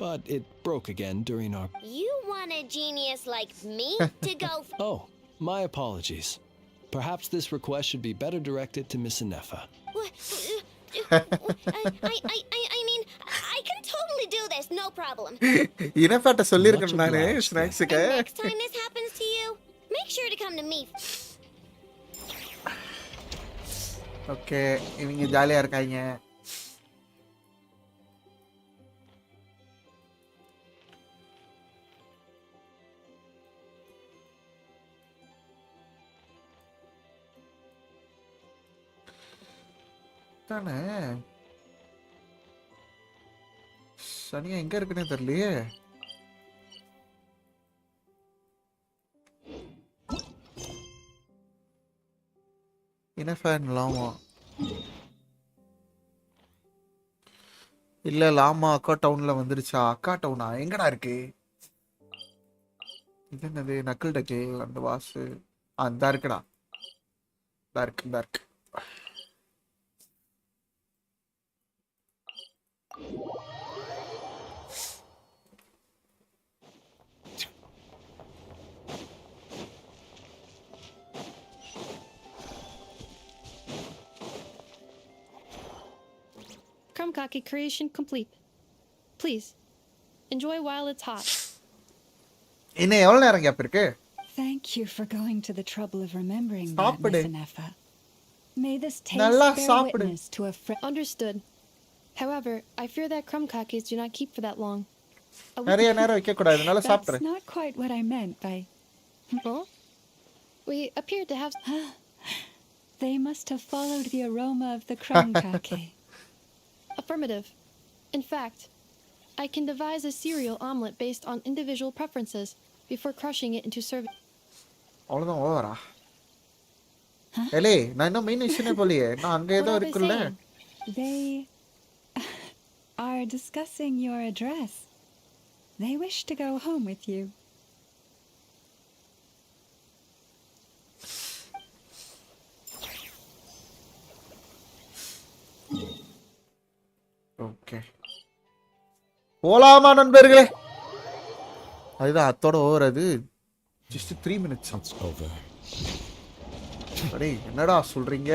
but it broke again during our... You want a genius like me to go... Oh, my apologies. Perhaps this request should be better directed to Miss Ineffa. I mean, I can totally do this, no problem. இனஃபாட்ட சொல்லிருக்கேன் நானு ஸ்நாக்ஸ்க்கு. And next time this happens to you, make sure to come to me. Okay இவங்க ஜாலியா இருக்காங்க. தானே சனியா எங்க இருக்குன்னே தெரியலையே. இனஃபேன் லாமா இல்ல லாமா அக்கா டவுன்ல வந்துருச்சா? அக்கா டவுனா எங்கடா இருக்கு? இது என்னது நக்கிள் டக்கே அந்த வாசு அந்த இருக்குடா. இருக்கு. Krumkaki creation complete. Please, enjoy while it's hot. இன்னும் எவ்வளவு நேரம் கேப் இருக்கு? Thank you for going to the trouble of remembering that, சாப்பிடு. Miss Anefa. May this நல்லா taste bear சாப்பிடு. witness to a friend. Understood. However, I fear that Krumkakis do not keep for that long. நிறைய நேரம் வைக்க கூடாது. நல்லா சாப்பிடு. That's not quite what I meant by... Huh? We appear to have... They must have followed the aroma of the krumkake. Affirmative. In fact, I can devise a cereal omelet based on individual preferences before crushing it into serving. அவ்வளவுதான் ஓவரா? ஏலே, நான் இன்னும் main விஷயமே போலியே. நான் அங்க ஏதோ இருக்குல்ல. They are discussing your address. They wish to go home with you. Okay. போலாமா நண்பர்களே? அதுதான் அத்தோட ஓவர் அது. Just 3 minutes. It's over. அடே என்னடா சொல்றீங்க?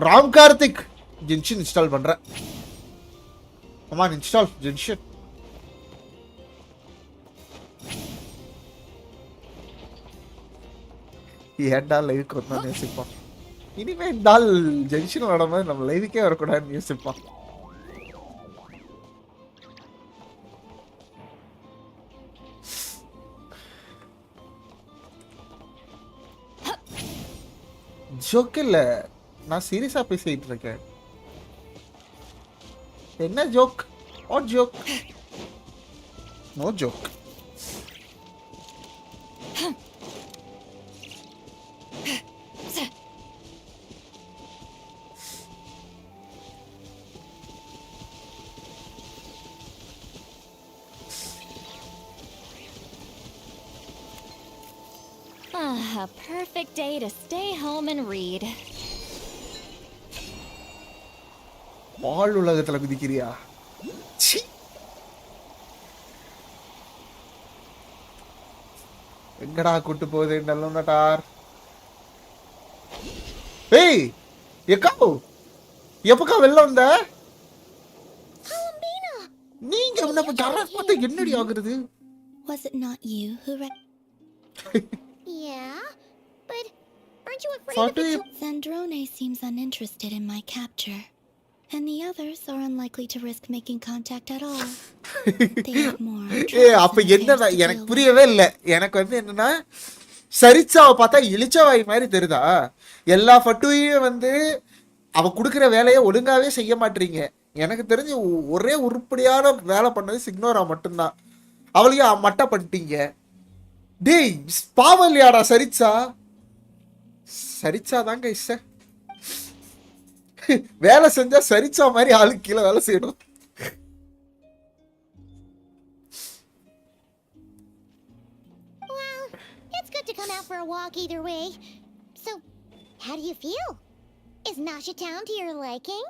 ராம் கார்த்திக் ஜென்ஷன் இன்ஸ்டால் பண்றேன். Come on, install Genshin. ஏன்டா லைவுக்கு வந்தான்னு யோசிப்பான். இனிமே இந்த ஆள் ஜென்ஷன் விடாம நம்ம லைவுக்கே வரக்கூடாதுன்னு யோசிப்பான். ஜோக் இல்ல, நான் சீரியஸா பேசிட்டு இருக்கேன். என்ன joke? What joke? No joke. A perfect day to stay home and read. Mall உலகத்துல குதிக்கிறியா? எங்கடா கூட்டு போகுது நல்ல நட்டார்? ஏய் எக்கா எப்பக்கா வெளில வந்த? நீங்க என்ன பார்த்தா என்னடி ஆகுறது? Was it not you who Yeah, but aren't you afraid What of do it? you- Zandrone seems uninterested in my capture, and the others are unlikely to risk making contact at all. They have more அப்ப என்னடா எனக்கு புரியவே இல்ல. எனக்கு வந்து என்னன்னா சரிச்சாவை பார்த்தா இளிச்சவாய் மாதிரி தெரியுதா? எல்லா ஃபட்டுவையும் வந்து அவ குடுக்குற வேலையை ஒழுங்காவே செய்ய மாட்டீங்க. எனக்கு தெரிஞ்சு ஒரே உருப்படியான வேலை பண்ணது சிக்னோரா மட்டும்தான். அவளையும் மட்டை பண்ணிட்டீங்க. டேய் பாவம் இல்லையாடா சரிச்சா? சரிச்சா தாங்க இஷ்ட வேலை செஞ்சா சரிச்சா மாதிரி ஆளுக்கு கீழே வேலை செய்யணும். Well, it's good to come out for a walk either way. So, how do you feel? Is Nasha Town to your liking?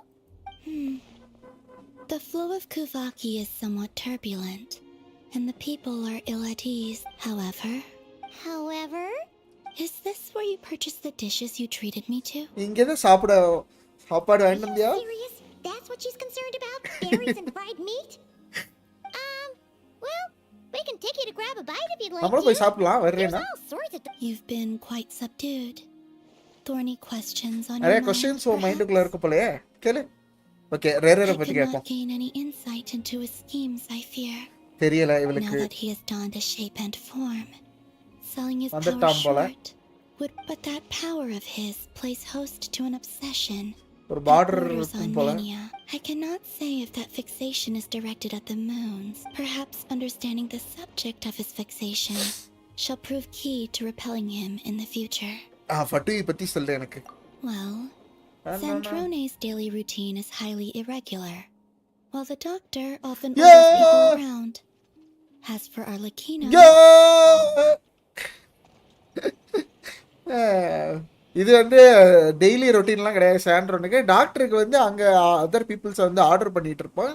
The flow of Kuvaki is somewhat turbulent, and the people are ill at ease. However? Is this where you purchased the dishes you treated me to? இங்கதான் சாப்பாடு வாங்கிட்டு வந்தியா? Serious? That's what she's concerned about? Berries and fried meat? Well, we can take you to grab a bite if you'd like நம்மளும் போய் to. சாப்பிடலாம் There's வர்றேனா? all sorts of... You've been quite subdued. Thorny questions on நிறைய your mind, questions உன் perhaps? மைண்டுக்குள்ள இருக்கு போலயே. கேளு. Okay ரேரரை I பத்தி cannot கேட்போம். gain any insight into his schemes, I fear. தெரியல Now இவளுக்கு. that he has donned a shape and form, selling his power வந்துட்டான் போல. short. But that power of his plays host to an obsession. ஒரு that border borders இருக்கும் on போல. mania. I cannot say if that fixation is directed at the moons. Perhaps understanding the subject of his fixation shall prove key to repelling him in the future. ஃபட்டுவை பத்தி சொல்லு எனக்கு. Well, Zandrone's daily routine is highly irregular, while the doctor often orders people around. As for Arlecchino, இது வந்து daily ரொட்டீன்லாம் கிடையாது சாண்ட்ரோனுக்கு. டாக்டருக்கு வந்து அங்கே other பீப்புள்ஸை வந்து ஆர்டர் பண்ணிட்டு இருப்போம்.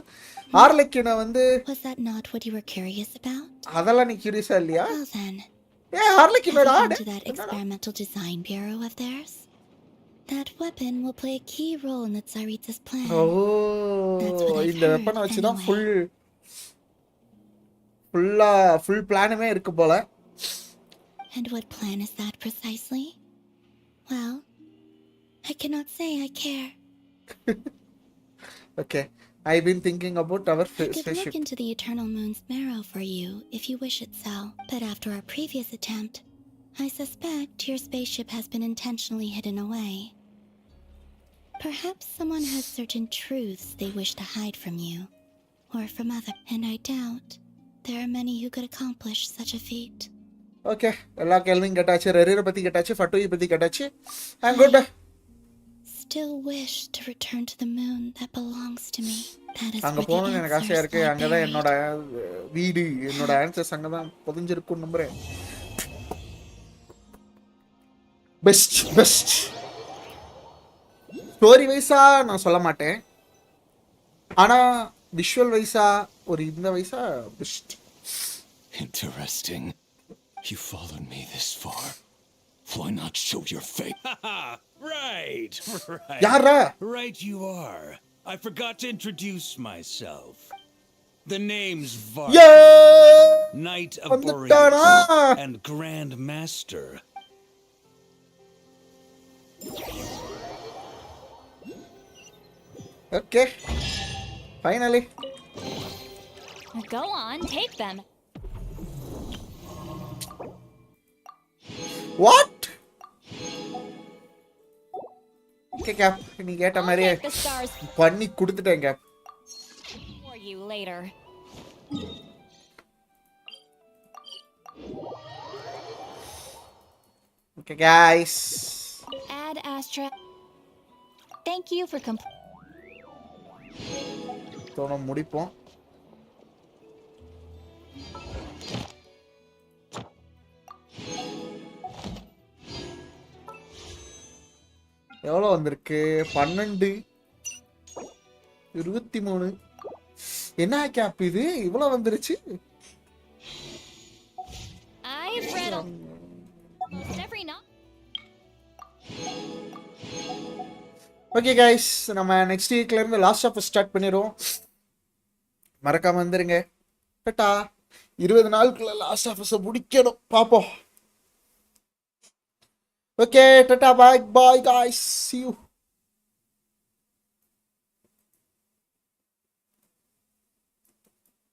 ஆர்லெக்கினை வந்து Was that not what you were curious about? அதெல்லாம் நீ கியூரியஸா இல்லையா? Well then, ஆர்லெக்கினோட have you ஆடு been to that experimental design bureau of theirs? That weapon will play a key role in the Tsaritsa's plan. O That's what I've இந்த heard, வெப்பனை வச்சு தான் anyway. Full பிளானுமே இருக்கு போல. And what plan is that precisely? Well, I cannot say I care. Okay, I've been thinking about our I could spaceship. look into the Eternal Moon's marrow for you if you wish it so. But after our previous attempt, I suspect your spaceship has been intentionally hidden away. Perhaps someone has certain truths they wish to hide from you, or from others, and I doubt there are many who could accomplish such a feat. Okay, எல்லா கேள்வியும் கேட்டாச்சு. ரெரீரை பற்றி கேட்டாச்சு, ஃபட்டோயை பற்றி கேட்டாச்சு. I'm good. Still wish to return to the moon that belongs to me. That is அங்கே where the போகணும்னு எனக்கு ஆசையாக answers இருக்குது. lie அங்கே தான் buried. என்னோட வீடு, என்னோட ஆன்சர்ஸ் அங்கே தான் புதிஞ்சிருக்குன்னு நம்புகிறேன். பெஸ்ட் ஸ்டோரி வைஸா நான் சொல்ல மாட்டேன், ஆனால் விஷுவல் வைஸா ஒரு இந்த வைஸா best. Interesting. You followed me this far. Why not show your face? Right. யாரா? Right you are. I forgot to introduce myself. The name's Vark, Knight of Boreas and Grand Master. Okay, finally. Go on, take them. What? Okay, Cap, நீ கேட்ட மாதிரியே Take the stars பண்ணி கொடுத்துட்டேன் Cap. for you later. Okay, guys. Add Astra. Thank you for தோண முடிப்போம். எவ்வளோ வந்திருக்கு? 12 23. என்ன Cap இது இவ்வளோ வந்துருச்சு? I've read almost every novel. Okay guys, நம்ம நெக்ஸ்ட் வீக்ல இருந்து லாஸ்ட் ஆஃப் ஸ்டார்ட் பண்ணிடுவோம். மறக்காம வந்துருங்க. டட்டா. 20 நாளுக்குள்ள லாஸ்ட் ஆஃப் முடிக்கணும், பார்ப்போம். Okay, ta-ta, bye bye guys, see you.